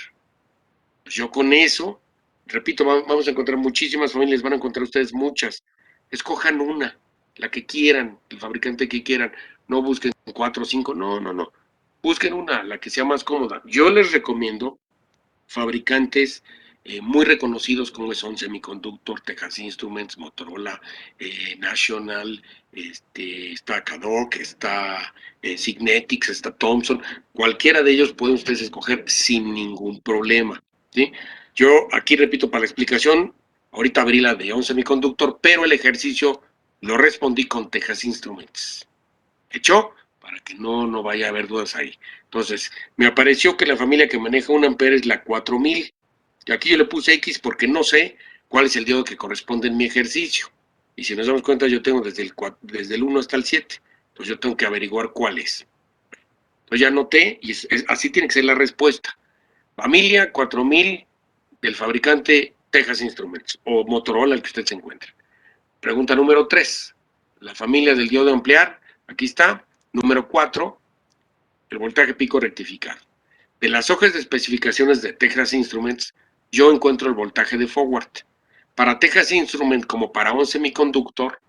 Pues yo con eso, repito, vamos a encontrar muchísimas familias, van a encontrar ustedes muchas. Escojan una, la que quieran, el fabricante que quieran. No busquen 4 o 5, no. Busquen una, la que sea más cómoda. Yo les recomiendo fabricantes muy reconocidos como son Semiconductor, Texas Instruments, Motorola, National, está Cadoc, está Signetics, está Thomson. Cualquiera de ellos pueden ustedes escoger sin ningún problema, ¿sí? Yo aquí repito para la explicación, ahorita abrí la de ON Semiconductor, pero el ejercicio lo respondí con Texas Instruments. ¿Hecho? Para que no vaya a haber dudas ahí. Entonces, me apareció que la familia que maneja 1 ampere es la 4000. Y aquí yo le puse X porque no sé cuál es el diodo que corresponde en mi ejercicio. Y si nos damos cuenta, yo tengo desde el 1 hasta el 7. Entonces yo tengo que averiguar cuál es. Entonces ya anoté y así tiene que ser la respuesta. Familia 4000 del fabricante Texas Instruments o Motorola, el que usted se encuentre. Pregunta número 3. La familia del diodo ampliar, aquí está. Número 4, el voltaje pico rectificado. De las hojas de especificaciones de Texas Instruments, yo encuentro el voltaje de forward. Para Texas Instruments, como para un semiconductor,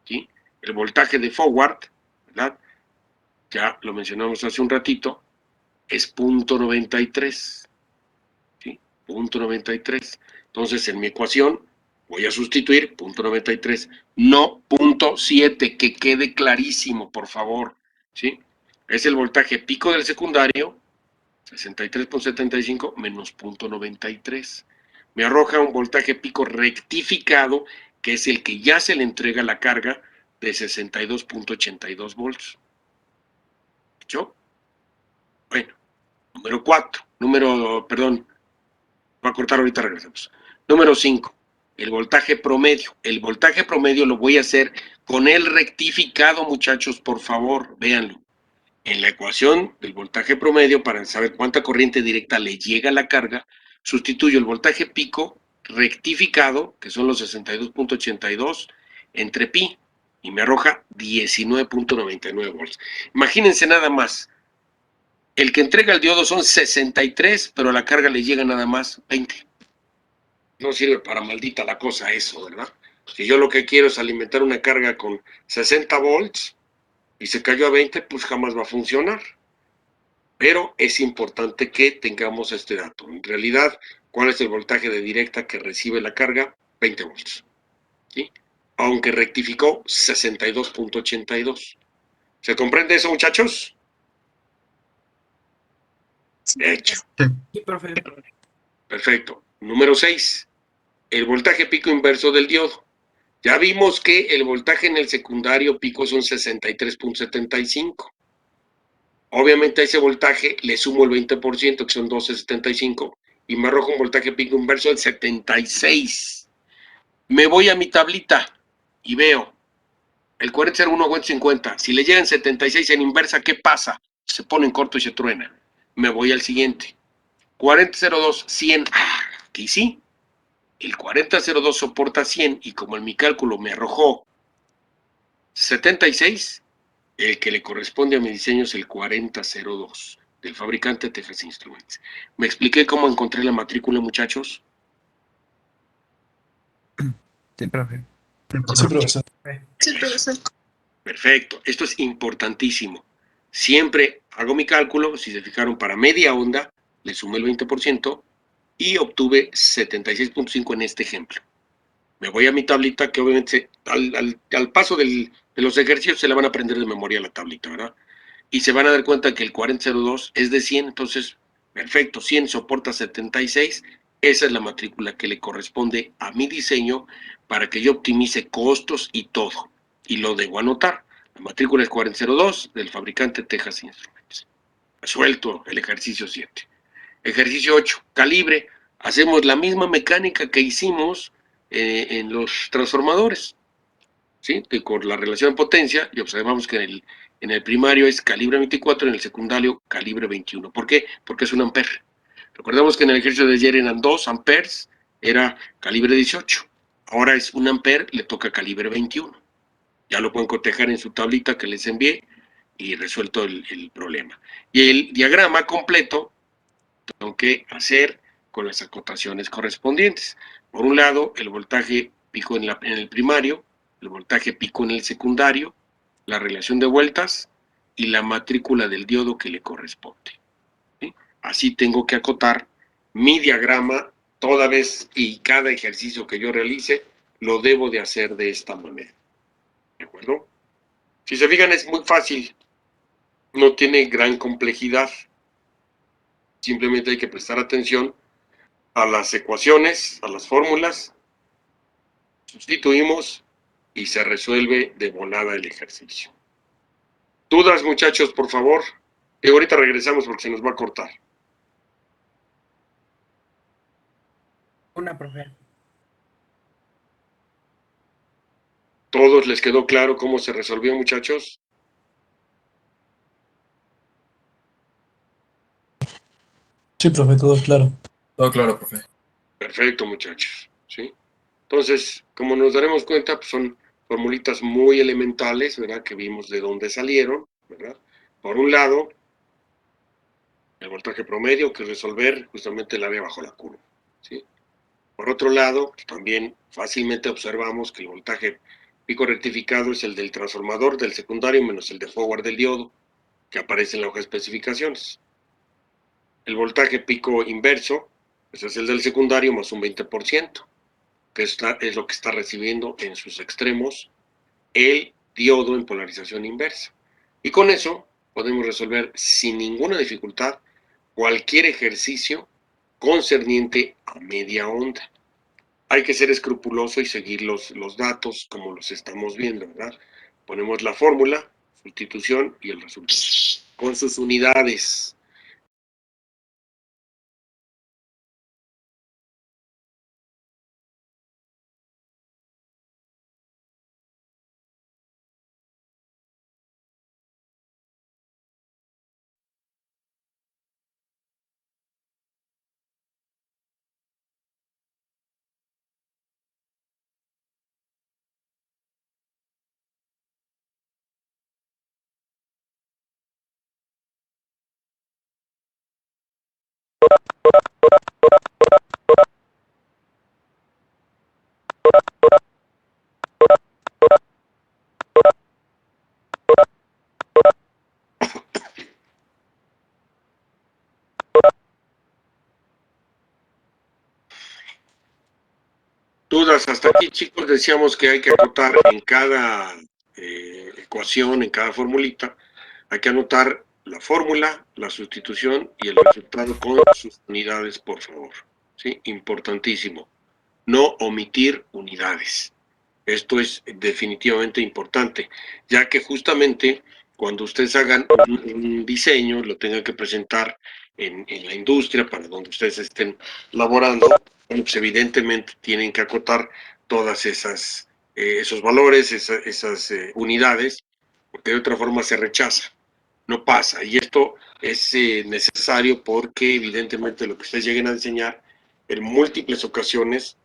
¿sí? El voltaje de forward, ¿verdad? Ya lo mencionamos hace un ratito, es 0.93. ¿Sí? 0.93. Entonces, en mi ecuación, voy a sustituir 0.93, no 0.7, que quede clarísimo, por favor, ¿sí? Es el voltaje pico del secundario, 63.75 menos 0.93. Me arroja un voltaje pico rectificado, que es el que ya se le entrega la carga de 62.82 volts. ¿Yo? Bueno, número 4, perdón, va a cortar ahorita, regresamos. Número 5, el voltaje promedio. El voltaje promedio lo voy a hacer con el rectificado, muchachos, por favor, véanlo. En la ecuación del voltaje promedio, para saber cuánta corriente directa le llega a la carga, sustituyo el voltaje pico rectificado, que son los 62.82, entre pi, y me arroja 19.99 volts. Imagínense nada más, el que entrega el diodo son 63, pero a la carga le llega nada más 20. No sirve para maldita la cosa eso, ¿verdad? Si yo lo que quiero es alimentar una carga con 60 volts y se cayó a 20, pues jamás va a funcionar. Pero es importante que tengamos este dato. En realidad, ¿cuál es el voltaje de directa que recibe la carga? 20 volts. ¿Sí? Aunque rectificó 62.82. ¿Se comprende eso, muchachos? De hecho. Sí, profe. Perfecto. Número 6. El voltaje pico inverso del diodo. Ya vimos que el voltaje en el secundario pico son 63.75. Obviamente a ese voltaje le sumo el 20%, que son 12.75, y me arroja un voltaje pico inverso del 76. Me voy a mi tablita y veo el 4001 50. Si le llegan 76 en inversa, ¿qué pasa? se pone en corto y se truena. Me voy al siguiente. 4002, 100. Aquí sí. El 4002 soporta 100 y como en mi cálculo me arrojó 76, el que le corresponde a mi diseño es el 4002 del fabricante Texas Instruments. ¿Me expliqué cómo encontré la matrícula, muchachos? Sí, profe. Sí, profesor. Sí, profesor. Perfecto, esto es importantísimo. Siempre hago mi cálculo, si se fijaron, para media onda, le sumé el 20% y obtuve 76.5 en este ejemplo. Me voy a mi tablita, que obviamente al paso de los ejercicios se la van a aprender de memoria la tablita, ¿verdad? Y se van a dar cuenta que el 4002 es de 100, entonces, perfecto, 100 soporta 76, esa es la matrícula que le corresponde a mi diseño para que yo optimice costos y todo. Y lo debo anotar. La matrícula es 4002 del fabricante Texas Instruments. Resuelto el ejercicio 7. Ejercicio 8, calibre. Hacemos la misma mecánica que hicimos en los transformadores, ¿sí? Que con la relación de potencia, y observamos que en el primario es calibre 24, en el secundario calibre 21. ¿Por qué? Porque es un ampere. Recordemos que en el ejercicio de ayer eran 2 amperes, era calibre 18. Ahora es 1 ampere, le toca calibre 21. Ya lo pueden cotejar en su tablita que les envié y resuelto el problema. Y el diagrama completo tengo que hacer con las acotaciones correspondientes. Por un lado, el voltaje pico en el primario, el voltaje pico en el secundario, la relación de vueltas y la matrícula del diodo que le corresponde, ¿sí? Así tengo que acotar mi diagrama toda vez y cada ejercicio que yo realice, lo debo de hacer de esta manera. ¿De acuerdo? Si se fijan, es muy fácil, no tiene gran complejidad. Simplemente hay que prestar atención a las ecuaciones, a las fórmulas, sustituimos y se resuelve de volada el ejercicio. ¿Dudas, muchachos, por favor? Y ahorita regresamos porque se nos va a cortar. Una, profe. ¿Todos les quedó claro cómo se resolvió, muchachos? Sí, profe, todo claro. Todo claro, profe. Perfecto, muchachos, ¿sí? Entonces, como nos daremos cuenta, pues son formulitas muy elementales, ¿verdad? Que vimos de dónde salieron, ¿verdad? Por un lado, el voltaje promedio, que es resolver justamente el área bajo la curva, ¿sí? Por otro lado, también fácilmente observamos que el voltaje pico rectificado es el del transformador del secundario menos el de forward del diodo, que aparece en la hoja de especificaciones. El voltaje pico inverso, ese es el del secundario más un 20%, que es lo que está recibiendo en sus extremos el diodo en polarización inversa. Y con eso podemos resolver sin ninguna dificultad cualquier ejercicio concerniente a media onda. Hay que ser escrupuloso y seguir los datos como los estamos viendo, ¿verdad? Ponemos la fórmula, sustitución y el resultado. Con sus unidades. Dudas hasta aquí, chicos. Decíamos que hay que acotar en cada ecuación, en cada formulita, hay que anotar la fórmula, la sustitución y el resultado con sus unidades, por favor. ¿Sí? Importantísimo. No omitir unidades. Esto es definitivamente importante, ya que justamente cuando ustedes hagan un diseño, lo tengan que presentar en la industria para donde ustedes estén laborando, pues evidentemente tienen que acotar todas esos valores, esas unidades, porque de otra forma se rechaza. no pasa. Y esto es necesario porque evidentemente lo que ustedes lleguen a enseñar en múltiples ocasiones,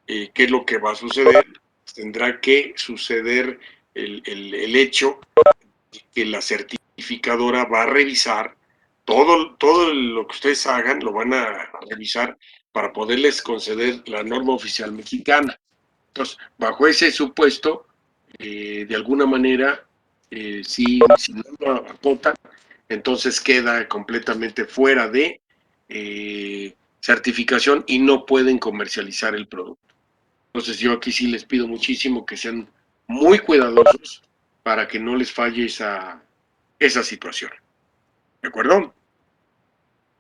¿qué es lo que va a suceder? Tendrá que suceder el hecho de que la certificadora va a revisar todo lo que ustedes hagan, lo van a revisar para poderles conceder la norma oficial mexicana. Entonces, bajo ese supuesto, de alguna manera, si no lo apuntan, entonces queda completamente fuera de certificación y no pueden comercializar el producto. Entonces yo aquí sí les pido muchísimo que sean muy cuidadosos para que no les falle esa situación. ¿De acuerdo?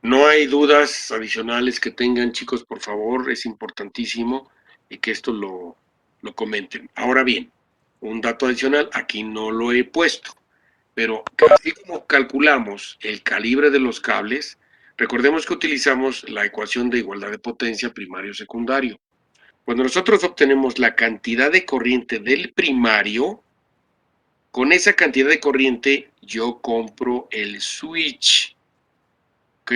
No hay dudas adicionales que tengan, chicos, por favor, es importantísimo y que esto lo comenten. Ahora bien, un dato adicional, aquí no lo he puesto, pero así como calculamos el calibre de los cables, recordemos que utilizamos la ecuación de igualdad de potencia primario-secundario. Cuando nosotros obtenemos la cantidad de corriente del primario, con esa cantidad de corriente yo compro el switch. ¿Ok?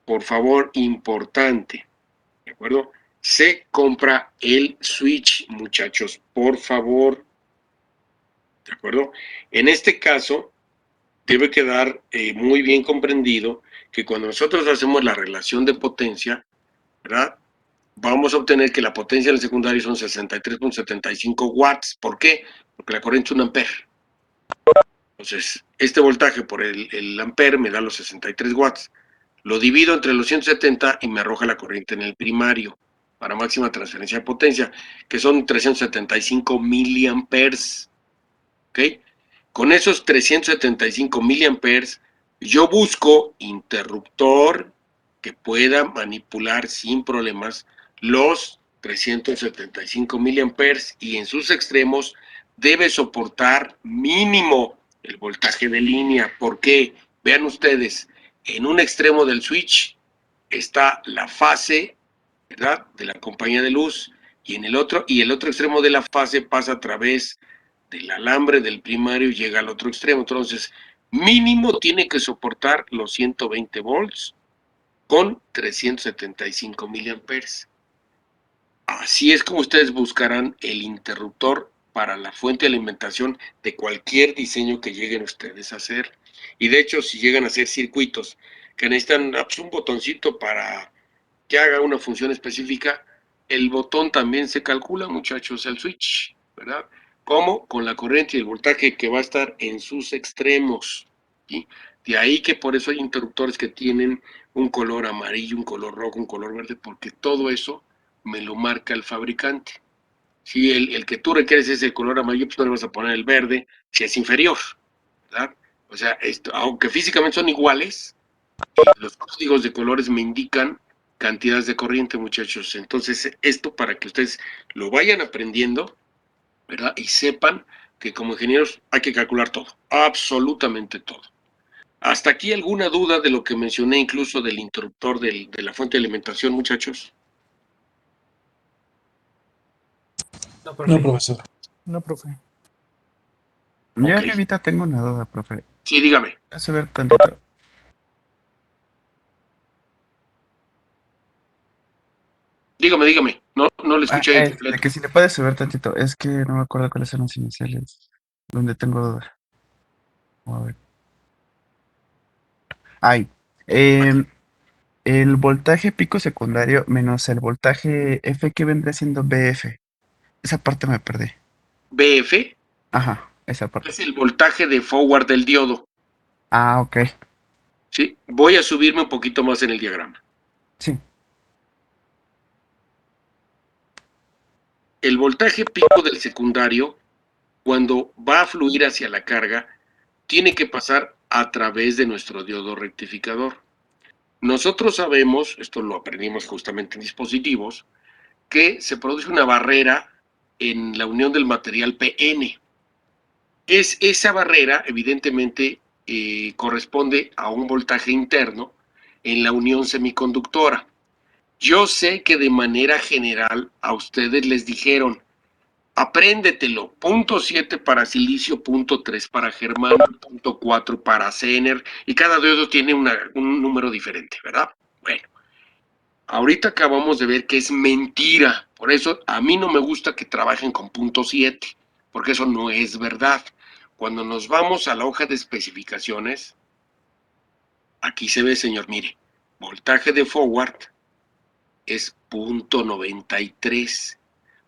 Por favor, importante. ¿De acuerdo? Se compra el switch, muchachos, por favor. ¿De acuerdo? En este caso, debe quedar muy bien comprendido que cuando nosotros hacemos la relación de potencia, ¿verdad? Vamos a obtener que la potencia del secundario son 63.75 watts. ¿Por qué? Porque la corriente es un ampere. Entonces, este voltaje por el ampere me da los 63 watts. Lo divido entre los 170 y me arroja la corriente en el primario para máxima transferencia de potencia, que son 375 miliamperes. ¿Ok? Con esos 375 miliamperes, yo busco interruptor que pueda manipular sin problemas los 375 miliamperes y en sus extremos debe soportar mínimo el voltaje de línea. ¿Por qué? Vean ustedes, en un extremo del switch está la fase, ¿verdad?, de la compañía de luz y el otro extremo de la fase pasa a través del alambre del primario y llega al otro extremo. Entonces, mínimo tiene que soportar los 120 volts con 375 miliamperes. Así es como ustedes buscarán el interruptor para la fuente de alimentación de cualquier diseño que lleguen ustedes a hacer. Y de hecho, si llegan a hacer circuitos que necesitan un botoncito para que haga una función específica, el botón también se calcula, muchachos, el switch, ¿verdad? ¿Cómo? Con la corriente y el voltaje que va a estar en sus extremos. ¿Sí? De ahí que por eso hay interruptores que tienen un color amarillo, un color rojo, un color verde, porque todo eso me lo marca el fabricante. Si el que tú requieres es el color amarillo, pues no le vas a poner el verde si es inferior, ¿verdad? O sea, aunque físicamente son iguales, los códigos de colores me indican cantidades de corriente, muchachos. Entonces, esto para que ustedes lo vayan aprendiendo, ¿verdad? Y sepan que como ingenieros hay que calcular todo, absolutamente todo. ¿Hasta aquí alguna duda de lo que mencioné, incluso del interruptor de la fuente de alimentación, muchachos? No, profesor. No, profe. Yo Ok. ahorita tengo una duda, profe. Sí, dígame. A ver tantito. Dígame. No lo escuché De completo. que si le puedes subir tantito. Es que no me acuerdo cuáles son los iniciales. Donde tengo duda. A ver. Ay. El voltaje pico secundario menos el voltaje F que vendría siendo BF. Esa parte me perdí. BF Ajá, esa parte. es el voltaje de forward del diodo. Ah, ok. ¿Sí? Voy a subirme un poquito más en el diagrama. Sí. El voltaje pico del secundario, cuando va a fluir hacia la carga, tiene que pasar a través de nuestro diodo rectificador. Nosotros sabemos, esto lo aprendimos justamente en dispositivos, que se produce una barrera en la unión del material PN. Esa barrera, evidentemente, corresponde a un voltaje interno en la unión semiconductora. Yo sé que de manera general a ustedes les dijeron, Apréndetelo. 0.7 para silicio, 0.3 para germano, 0.4 para Zener, y cada dedo tiene un número diferente, ¿verdad? Bueno, ahorita acabamos de ver que es mentira. Por eso a mí no me gusta que trabajen con 0.7, porque eso no es verdad. Cuando nos vamos a la hoja de especificaciones, aquí se ve, señor, mire, voltaje de forward es 0.93.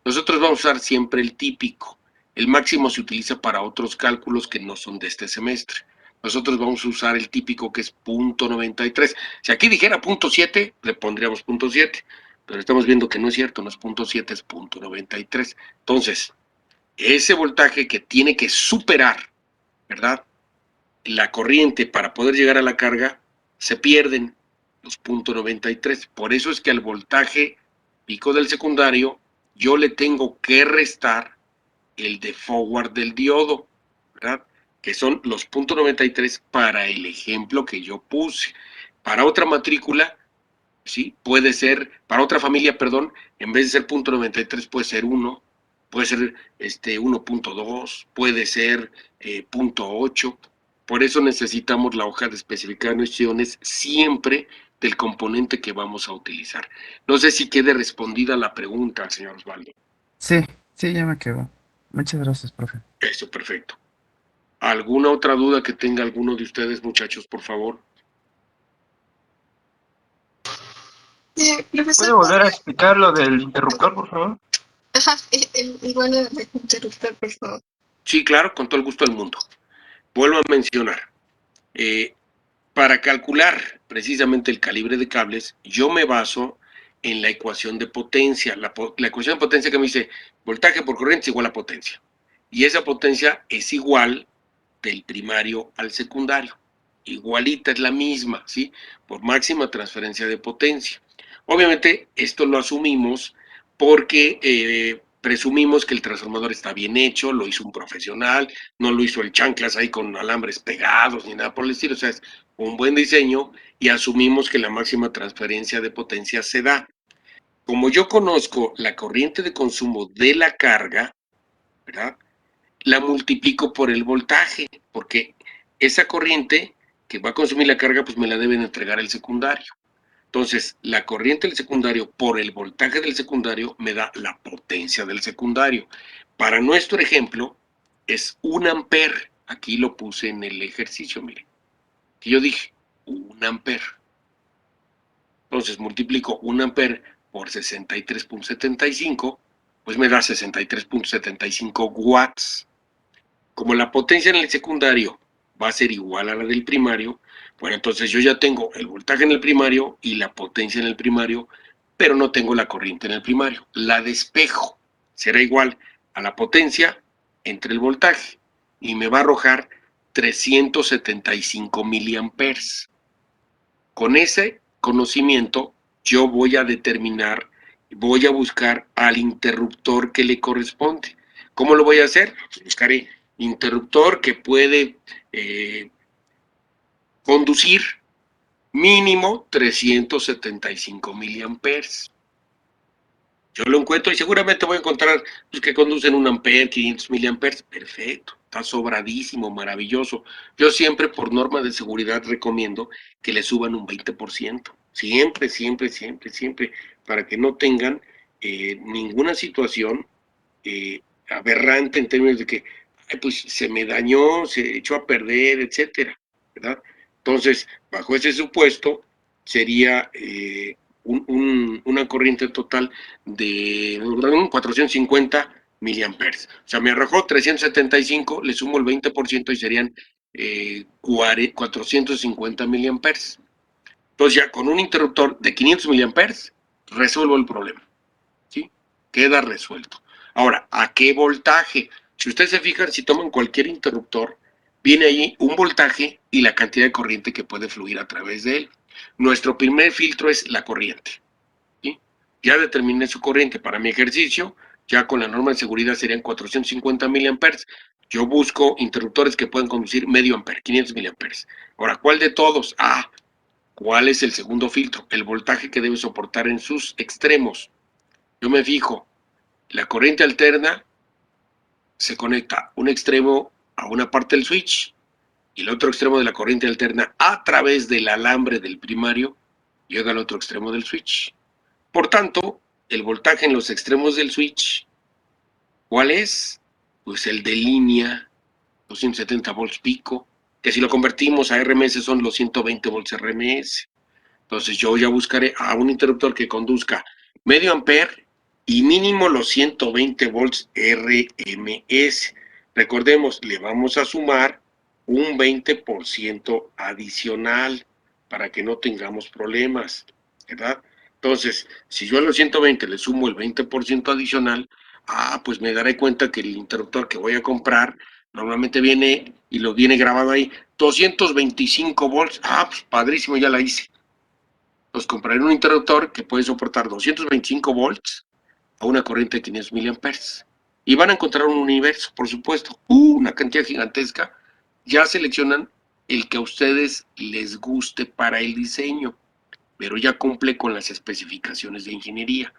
Nosotros vamos a usar siempre el típico. El máximo se utiliza para otros cálculos que no son de este semestre. Nosotros vamos a usar el típico que es 0.93. Si aquí dijera 0.7, le pondríamos 0.7. Pero estamos viendo que no es cierto, no es 0.7, es 0.93. Entonces, ese voltaje que tiene que superar, ¿verdad?, la corriente para poder llegar a la carga, se pierden los 0.93. Por eso es que al voltaje pico del secundario yo le tengo que restar el de forward del diodo, ¿verdad?, que son los 0.93 para el ejemplo que yo puse. Para otra matrícula, ¿sí?, puede ser, para otra familia, perdón, en vez de ser 0.93 puede ser 1, puede ser 1.2, puede ser 0.8. Por eso necesitamos la hoja de especificaciones siempre del componente que vamos a utilizar. No sé si quede respondida la pregunta, señor Osvaldo. Sí, sí, ya me quedó. Muchas gracias, profe. Eso, perfecto. ¿Alguna otra duda que tenga alguno de ustedes, muchachos, por favor? ¿Puede ¿Puede volver a explicar lo del interruptor, por favor? Ajá, igual el interruptor, por favor. Sí, claro, con todo el gusto del mundo. Vuelvo a mencionar. Para calcular precisamente el calibre de cables, yo me baso en la ecuación de potencia. La ecuación de potencia que me dice voltaje por corriente es igual a potencia. Y esa potencia es igual del primario al secundario. Igualita, es la misma, ¿sí? Por máxima transferencia de potencia. Obviamente, esto lo asumimos porque presumimos que el transformador está bien hecho, lo hizo un profesional, no lo hizo el chanclas ahí con alambres pegados ni nada por el estilo. O sea, es un buen diseño y asumimos que la máxima transferencia de potencia se da. Como yo conozco la corriente de consumo de la carga, ¿verdad?, la multiplico por el voltaje, porque esa corriente que va a consumir la carga, pues me la deben entregar el secundario. Entonces, la corriente del secundario por el voltaje del secundario me da la potencia del secundario. Para nuestro ejemplo, es 1 amper. Aquí lo puse en el ejercicio, miren. Que yo dije, 1 amper. Entonces, multiplico 1 amper por 63.75, pues me da 63.75 watts. Como la potencia en el secundario va a ser igual a la del primario, bueno, entonces yo ya tengo el voltaje en el primario y la potencia en el primario, pero no tengo la corriente en el primario. La despejo. Será igual a la potencia entre el voltaje y me va a arrojar 375 miliamperes. Con ese conocimiento yo voy a determinar, voy a buscar al interruptor que le corresponde. ¿Cómo lo voy a hacer? Pues buscaré interruptor que puede conducir mínimo 375 miliamperes. Yo lo encuentro y seguramente voy a encontrar los que conducen 1 amper, 500 miliamperes. Perfecto, está sobradísimo, maravilloso. Yo siempre, por norma de seguridad, recomiendo que le suban un 20%. Siempre, siempre, siempre, siempre, para que no tengan ninguna situación aberrante en términos de que pues se me dañó, se echó a perder, etcétera, ¿verdad? Entonces, bajo ese supuesto, sería una corriente total de 450 miliamperes. O sea, me arrojó 375, le sumo el 20% y serían 450 miliamperes. Entonces ya con un interruptor de 500 miliamperes resuelvo el problema, ¿sí? Queda resuelto. Ahora, ¿a qué voltaje? Si ustedes se fijan, si toman cualquier interruptor, viene ahí un voltaje y la cantidad de corriente que puede fluir a través de él. Nuestro primer filtro es la corriente, ¿sí? Ya determiné su corriente para mi ejercicio, ya con la norma de seguridad serían 450 miliamperes. Yo busco interruptores que pueden conducir medio amper, 500 miliamperes. Ahora, ¿cuál de todos? ¿Cuál es el segundo filtro? El voltaje que debe soportar en sus extremos. Yo me fijo, la corriente alterna se conecta un extremo a una parte del switch y el otro extremo de la corriente alterna a través del alambre del primario llega al otro extremo del switch. Por tanto, el voltaje en los extremos del switch, ¿cuál es? Pues el de línea, 270 volts pico, que si lo convertimos a RMS son los 120 volts RMS. Entonces yo ya buscaré a un interruptor que conduzca medio ampere y mínimo los 120 volts RMS. Recordemos, le vamos a sumar un 20% adicional para que no tengamos problemas, ¿verdad? Entonces, si yo a los 120 le sumo el 20% adicional, pues me daré cuenta que el interruptor que voy a comprar normalmente viene, y lo viene grabado ahí, 225 volts. Pues padrísimo, ya la hice. Pues compraré un interruptor que puede soportar 225 volts a una corriente de 500 miliamperes. Y van a encontrar un universo, por supuesto, una cantidad gigantesca. Ya seleccionan el que a ustedes les guste para el diseño, pero ya cumple con las especificaciones de ingeniería.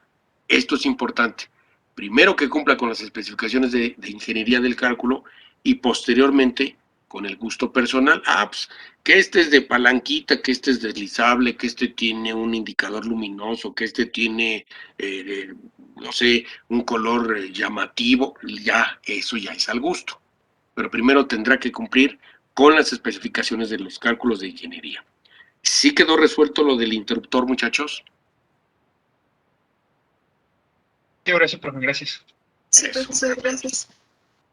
Esto es importante. Primero que cumpla con las especificaciones de ingeniería del cálculo y posteriormente con el gusto personal. Pues que este es de palanquita, que este es deslizable, que este tiene un indicador luminoso, que este tiene, no sé, un color llamativo. Ya, eso ya es al gusto. Pero primero tendrá que cumplir con las especificaciones de los cálculos de ingeniería. ¿Sí quedó resuelto lo del interruptor, muchachos? Sí, gracias, profe, gracias. Sí, Eso. profesor, gracias.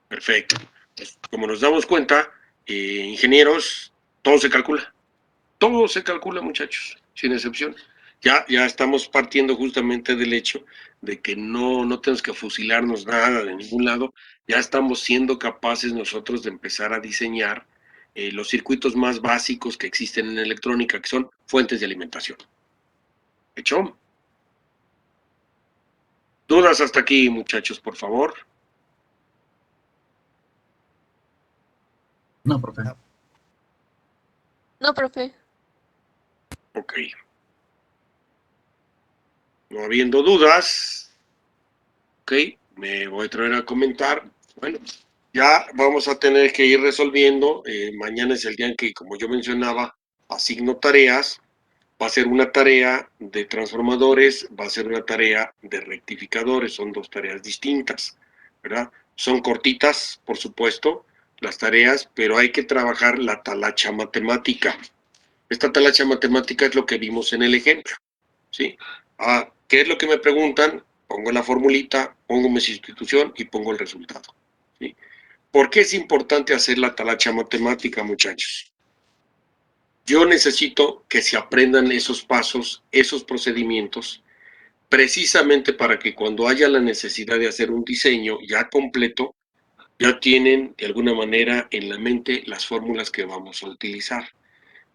Perfecto. Pues, como nos damos cuenta, ingenieros, todo se calcula. Todo se calcula, muchachos, sin excepción. Ya estamos partiendo justamente del hecho de que no tenemos que fusilarnos nada de ningún lado. Ya estamos siendo capaces nosotros de empezar a diseñar los circuitos más básicos que existen en electrónica, que son fuentes de alimentación. ¿Hecho? ¿Dudas hasta aquí, muchachos, por favor? No, profe. No, profe. Ok. No habiendo dudas, ok, me voy a traer a comentar. Bueno, ya vamos a tener que ir resolviendo. Mañana es el día en que, como yo mencionaba, asigno tareas. Va a ser una tarea de transformadores, va a ser una tarea de rectificadores. Son dos tareas distintas, ¿verdad? Son cortitas, por supuesto, las tareas, pero hay que trabajar la talacha matemática. Esta talacha matemática es lo que vimos en el ejemplo, ¿sí? ¿Qué es lo que me preguntan? Pongo la formulita, pongo mi sustitución y pongo el resultado, ¿sí? ¿Por qué es importante hacer la talacha matemática, muchachos? Yo necesito que se aprendan esos pasos, esos procedimientos, precisamente para que cuando haya la necesidad de hacer un diseño ya completo, ya tienen de alguna manera en la mente las fórmulas que vamos a utilizar.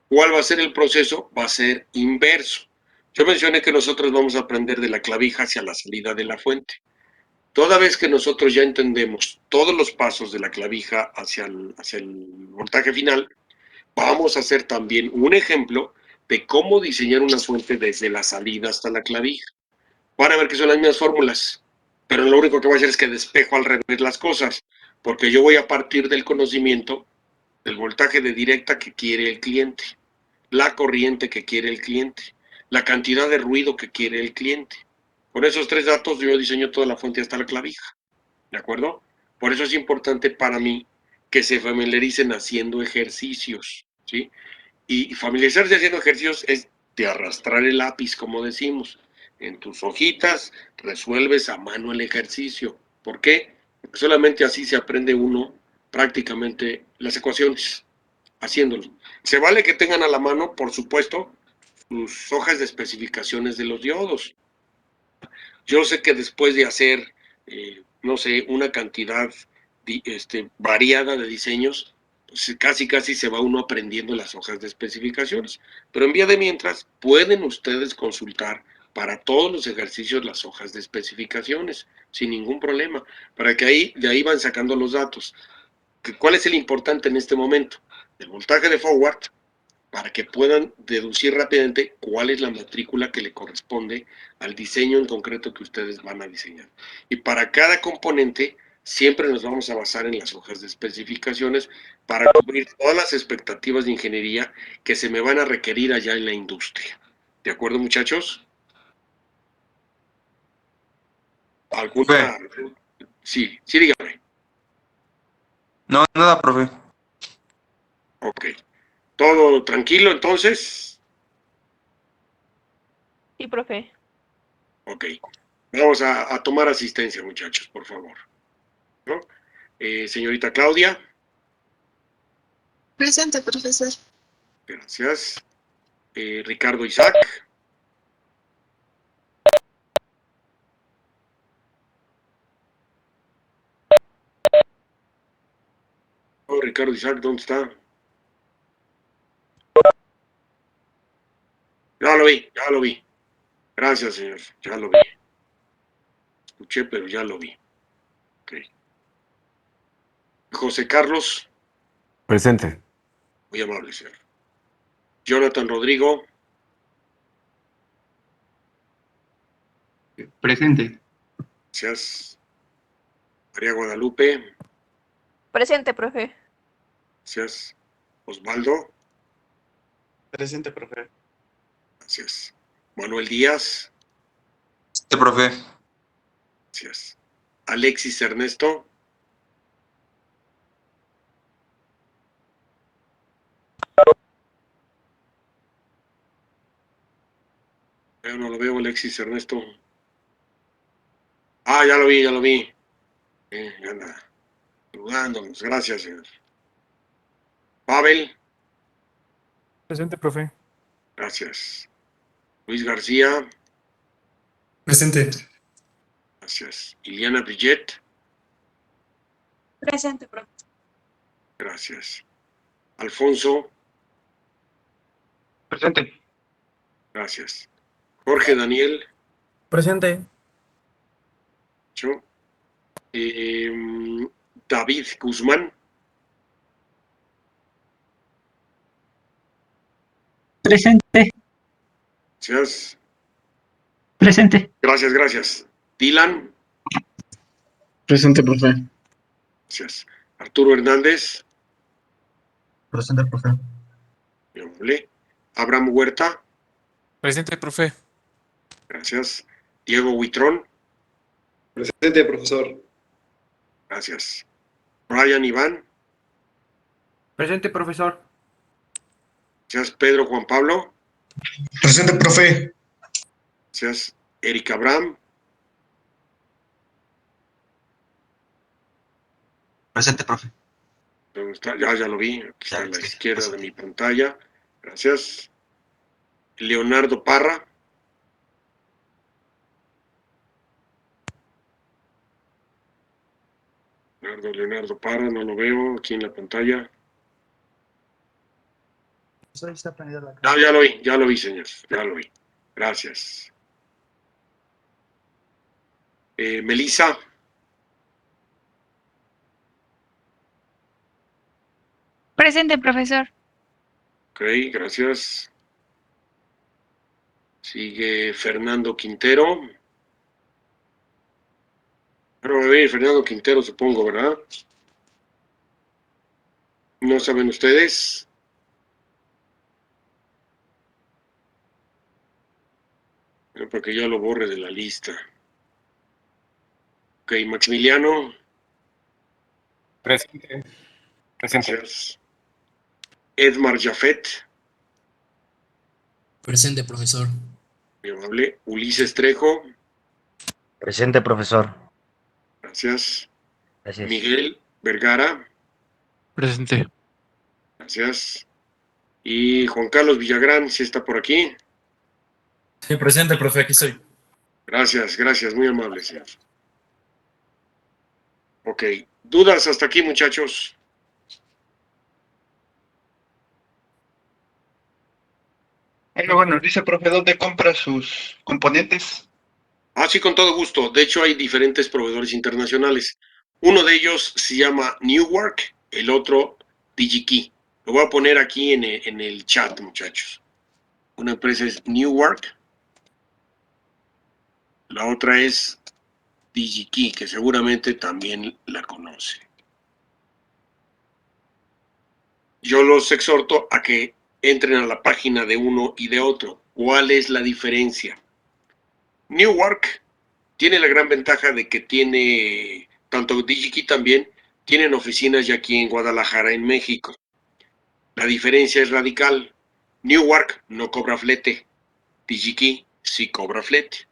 ¿Cuál va a ser el proceso? Va a ser inverso. Yo mencioné que nosotros vamos a aprender de la clavija hacia la salida de la fuente. Toda vez que nosotros ya entendemos todos los pasos de la clavija hacia el voltaje final, vamos a hacer también un ejemplo de cómo diseñar una fuente desde la salida hasta la clavija. Van a ver que son las mismas fórmulas, pero lo único que voy a hacer es que despejo al revés las cosas, porque yo voy a partir del conocimiento del voltaje de directa que quiere el cliente, la corriente que quiere el cliente, la cantidad de ruido que quiere el cliente. Con esos tres datos yo diseño toda la fuente hasta la clavija, ¿de acuerdo? Por eso es importante para mí que se familiaricen haciendo ejercicios, ¿sí? Y familiarizarse haciendo ejercicios es de arrastrar el lápiz, como decimos. En tus hojitas resuelves a mano el ejercicio. ¿Por qué? Porque solamente así se aprende uno prácticamente las ecuaciones, haciéndolo. Se vale que tengan a la mano, por supuesto, sus hojas de especificaciones de los diodos. Yo sé que después de hacer, no sé, una cantidad variada de diseños, pues casi se va uno aprendiendo las hojas de especificaciones. Pero en vía de mientras, pueden ustedes consultar para todos los ejercicios las hojas de especificaciones, sin ningún problema, para que de ahí van sacando los datos. ¿Cuál es el importante en este momento? El voltaje de forward, para que puedan deducir rápidamente cuál es la matrícula que le corresponde al diseño en concreto que ustedes van a diseñar. Y para cada componente siempre nos vamos a basar en las hojas de especificaciones para cubrir todas las expectativas de ingeniería que se me van a requerir allá en la industria. ¿De acuerdo, muchachos? ¿Alguna? Sí, dígame. No, nada, profe. Ok. ¿Todo tranquilo entonces? Sí, profe. Ok. Vamos a tomar asistencia, muchachos, por favor. ¿No? Señorita Claudia. Presente, profesor. Gracias. Ricardo Isaac. Oh, Ricardo Isaac, ¿dónde está? Ya lo vi. Gracias, señor. Ya lo vi. Escuché, pero ya lo vi. Ok. José Carlos. Presente. Muy amable, señor. Jonathan Rodrigo. Presente. Gracias. María Guadalupe. Presente, profe. Gracias. Osvaldo. Presente, profe. Gracias. Manuel Díaz. Sí, profe. Gracias. Alexis Ernesto. Yo no lo veo, Alexis Ernesto. Ah, ya lo vi. Ya anda saludándonos. Gracias, señor. Pavel. Presente, profe. Gracias. Luis García. Presente. Gracias. Iliana Brillet. Presente, profe. Gracias. Alfonso. Presente. Gracias. Jorge Daniel. Presente. Yo. David Guzmán. Presente. Gracias. Presente. Gracias. Dylan. Presente, profe. Gracias. Arturo Hernández. Presente, profe. Muy amable. Abraham Huerta. Presente, profe. Gracias. Diego Huitrón. Presente, profesor. Gracias. Brian Iván. Presente, profesor. Gracias. Pedro Juan Pablo. Presente, profe. Gracias. Eric Abraham. Presente, profe. ¿Dónde está? Ya lo vi. Aquí está a la izquierda de mi pantalla. Gracias. Leonardo Parra. Leonardo Parra, no lo veo aquí en la pantalla. Ya lo vi, señor. Ya lo vi. Gracias. Melissa. Presente, profesor. Ok, gracias. Sigue Fernando Quintero. Pero va a venir Fernando Quintero, supongo, ¿verdad? ¿No saben ustedes? Para que ya lo borre de la lista. Ok, Maximiliano. Presente. Presente. Gracias. Edmar Jafet. Presente, profesor. Muy amable. Ulises Trejo. Presente, profesor. Gracias. Gracias. Miguel Vergara. Presente. Gracias. Y Juan Carlos Villagrán, si está por aquí. Sí, presente, profe. Aquí estoy. Gracias, muy amable, señor. Ok, ¿dudas hasta aquí, muchachos? Luego nos dice, profe, ¿dónde compra sus componentes? Ah, sí, con todo gusto. De hecho, hay diferentes proveedores internacionales. Uno de ellos se llama Newark, el otro DigiKey. Lo voy a poner aquí en el chat, muchachos. Una empresa es Newark. La otra es DigiKey, que seguramente también la conoce. Yo los exhorto a que entren a la página de uno y de otro. ¿Cuál es la diferencia? Newark tiene la gran ventaja de que tiene, tanto DigiKey también, tienen oficinas ya aquí en Guadalajara, en México. La diferencia es radical. Newark no cobra flete. DigiKey sí cobra flete.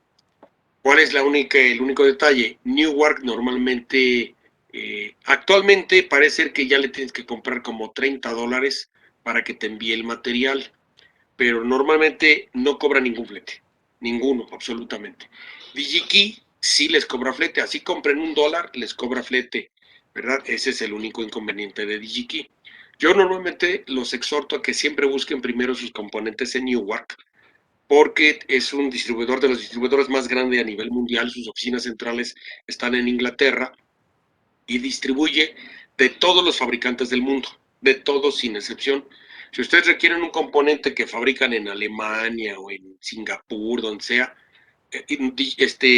¿Cuál es el único detalle? Newark normalmente, actualmente parece ser que ya le tienes que comprar como $30 para que te envíe el material, pero normalmente no cobra ningún flete, ninguno, absolutamente. DigiKey sí les cobra flete, así compren $1, les cobra flete, ¿verdad? Ese es el único inconveniente de DigiKey. Yo normalmente los exhorto a que siempre busquen primero sus componentes en Newark, porque es un distribuidor de los distribuidores más grandes a nivel mundial. Sus oficinas centrales están en Inglaterra y distribuye de todos los fabricantes del mundo, de todos sin excepción. Si ustedes requieren un componente que fabrican en Alemania o en Singapur, donde sea,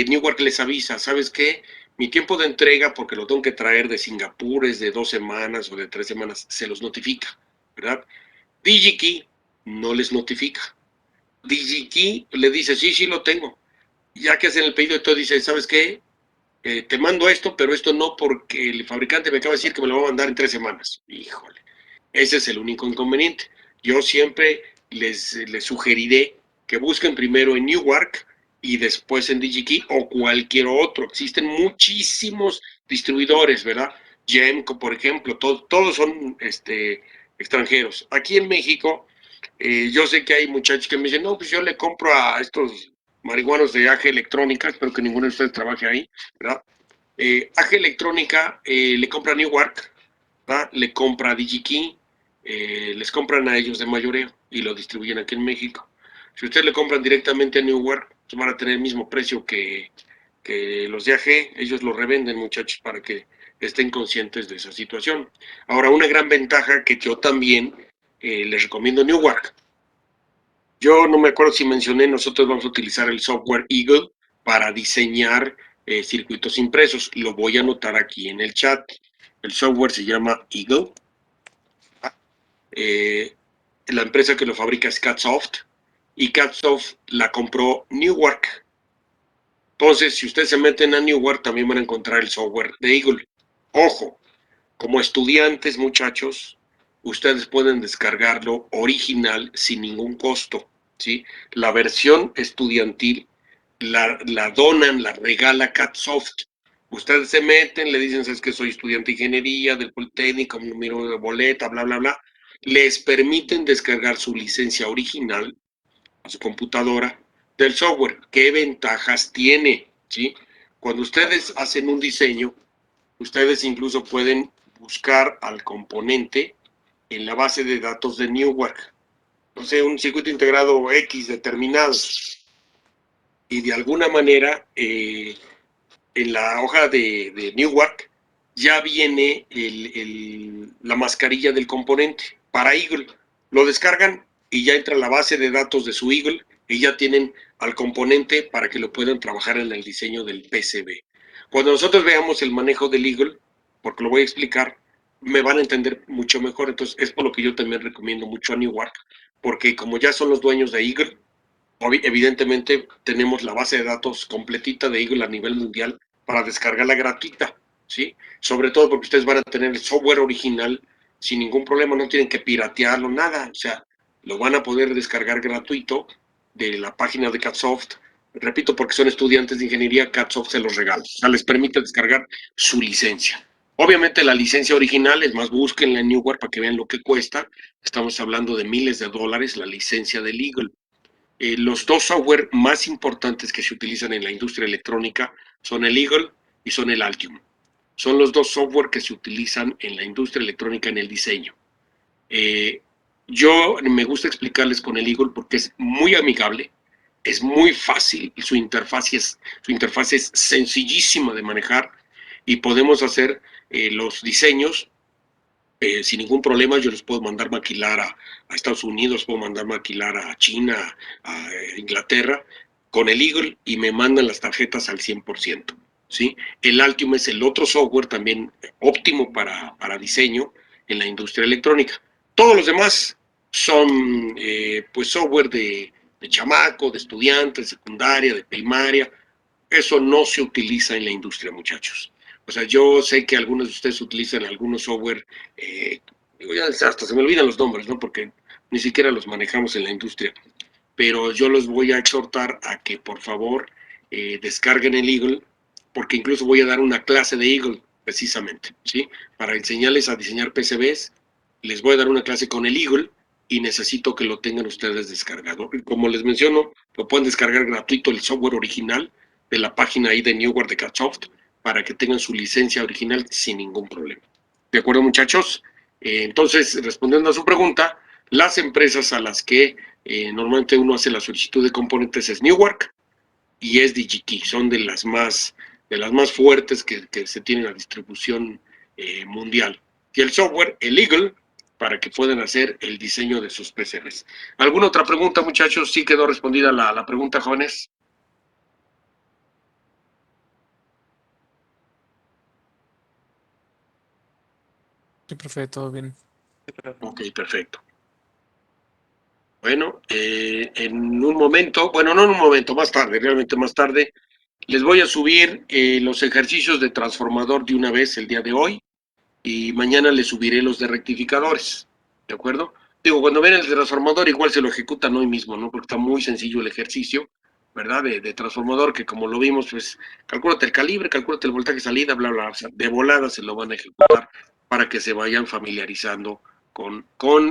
Newark les avisa, ¿sabes qué? Mi tiempo de entrega, porque lo tengo que traer de Singapur, es de 2 semanas o de 3 semanas, se los notifica, ¿verdad? DigiKey no les notifica. DigiKey le dice, sí, lo tengo. Ya que hacen el pedido, entonces dice, ¿sabes qué? Te mando esto, pero esto no, porque el fabricante me acaba de decir que me lo va a mandar en 3 semanas. Híjole, ese es el único inconveniente. Yo siempre les sugeriré que busquen primero en Newark y después en DigiKey o cualquier otro. Existen muchísimos distribuidores, ¿verdad? Gemco, por ejemplo, todos son extranjeros. Aquí en México, yo sé que hay muchachos que me dicen, no, pues yo le compro a estos marihuanos de AG Electrónica, espero que ninguno de ustedes trabaje ahí, ¿verdad? AG Electrónica le compra a Newark, ¿verdad? Le compra a DigiKey, les compran a ellos de mayoreo y lo distribuyen aquí en México. Si ustedes le compran directamente a Newark, pues van a tener el mismo precio que los de AG, ellos lo revenden, muchachos, para que estén conscientes de esa situación. Ahora, una gran ventaja que yo también les recomiendo Newark. Yo no me acuerdo si mencioné, nosotros vamos a utilizar el software Eagle para diseñar circuitos impresos. Lo voy a anotar aquí en el chat. El software se llama Eagle. La empresa que lo fabrica es CatSoft. Y CatSoft la compró Newark. Entonces, si ustedes se meten a Newark, también van a encontrar el software de Eagle. Ojo, como estudiantes, muchachos, ustedes pueden descargarlo original sin ningún costo, ¿sí? La versión estudiantil la donan, la regala CatSoft. Ustedes se meten, le dicen, es que soy estudiante de ingeniería del Politécnico, número de boleta, bla, bla, bla. Les permiten descargar su licencia original a su computadora del software. ¿Qué ventajas tiene? ¿Sí? Cuando ustedes hacen un diseño, ustedes incluso pueden buscar al componente en la base de datos de Newark. No sé, un circuito integrado X determinado. Y de alguna manera, en la hoja de Newark ya viene la mascarilla del componente para Eagle. Lo descargan y ya entra a la base de datos de su Eagle y ya tienen al componente para que lo puedan trabajar en el diseño del PCB. Cuando nosotros veamos el manejo del Eagle, porque lo voy a explicar, me van a entender mucho mejor. Entonces, es por lo que yo también recomiendo mucho a Newark, porque como ya son los dueños de Eagle, evidentemente tenemos la base de datos completita de Eagle a nivel mundial para descargarla gratuita, ¿sí? Sobre todo porque ustedes van a tener el software original sin ningún problema, no tienen que piratearlo, nada, o sea, lo van a poder descargar gratuito de la página de CatSoft. Repito, porque son estudiantes de ingeniería, CatSoft se los regala, o sea, les permite descargar su licencia. Obviamente la licencia original, es más, búsquenla en Newark para que vean lo que cuesta. Estamos hablando de miles de dólares la licencia del Eagle. Los dos software más importantes que se utilizan en la industria electrónica son el Eagle y son el Altium. Son los dos software que se utilizan en la industria electrónica en el diseño. Yo me gusta explicarles con el Eagle porque es muy amigable, es muy fácil, su interfaz es sencillísima de manejar y podemos hacer los diseños sin ningún problema. Yo les puedo mandar maquilar a Estados Unidos, puedo mandar maquilar a China, a Inglaterra, con el Eagle y me mandan las tarjetas al 100%. ¿sí? El Altium es el otro software también óptimo para diseño en la industria electrónica. Todos los demás son pues software de chamaco, de estudiante, de secundaria, de primaria. Eso no se utiliza en la industria, muchachos. O sea, yo sé que algunos de ustedes utilizan algunos software, ya hasta se me olvidan los nombres, ¿no? Porque ni siquiera los manejamos en la industria. Pero yo los voy a exhortar a que por favor descarguen el Eagle, porque incluso voy a dar una clase de Eagle, precisamente, ¿sí? Para enseñarles a diseñar PCBs, les voy a dar una clase con el Eagle y necesito que lo tengan ustedes descargado. Y como les menciono, lo pueden descargar gratuito el software original de la página ahí de Neoware de Catsoft para que tengan su licencia original sin ningún problema. ¿De acuerdo, muchachos? Entonces, respondiendo a su pregunta, las empresas a las que normalmente uno hace la solicitud de componentes es Newark y es DigiKey, son de las más fuertes que se tienen a distribución mundial. Y el software, el Eagle, para que puedan hacer el diseño de sus PCBs. ¿Alguna otra pregunta, muchachos? ¿Sí quedó respondida la pregunta, jóvenes? Sí, profe, todo bien. Ok, perfecto. Bueno, en un momento, bueno, no en un momento, más tarde, realmente más tarde, les voy a subir los ejercicios de transformador de una vez el día de hoy y mañana les subiré los de rectificadores, ¿de acuerdo? Digo, cuando ven el de transformador igual se lo ejecutan hoy mismo, ¿no? Porque está muy sencillo el ejercicio, ¿verdad? De transformador, que como lo vimos, pues, calcúlate el calibre, calcúlate el voltaje salida, bla, bla, bla, o sea, de volada se lo van a ejecutar para que se vayan familiarizando con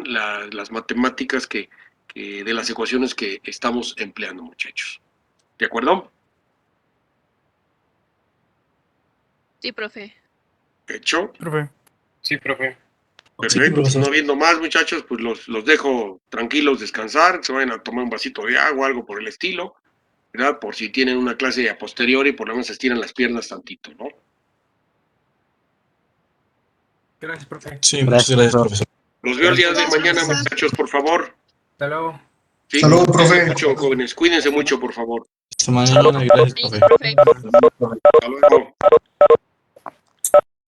las matemáticas de las ecuaciones que estamos empleando, muchachos. ¿De acuerdo? Sí, profe. Hecho. Profe. Sí, profe. Perfecto. No viendo más, muchachos, pues los dejo tranquilos descansar, se vayan a tomar un vasito de agua, algo por el estilo, ¿verdad? Por si tienen una clase a posteriori, por lo menos estiran las piernas tantito, ¿no? Gracias, profe. Sí, muchas gracias, profesor. Los veo el día de Gracias, mañana, profesor. muchachos, por favor. Hasta luego. Sí, Salud, cuídense profe. mucho, jóvenes, cuídense mucho, por favor. Hasta mañana y gracias, Sí, profe. profe. Hasta luego.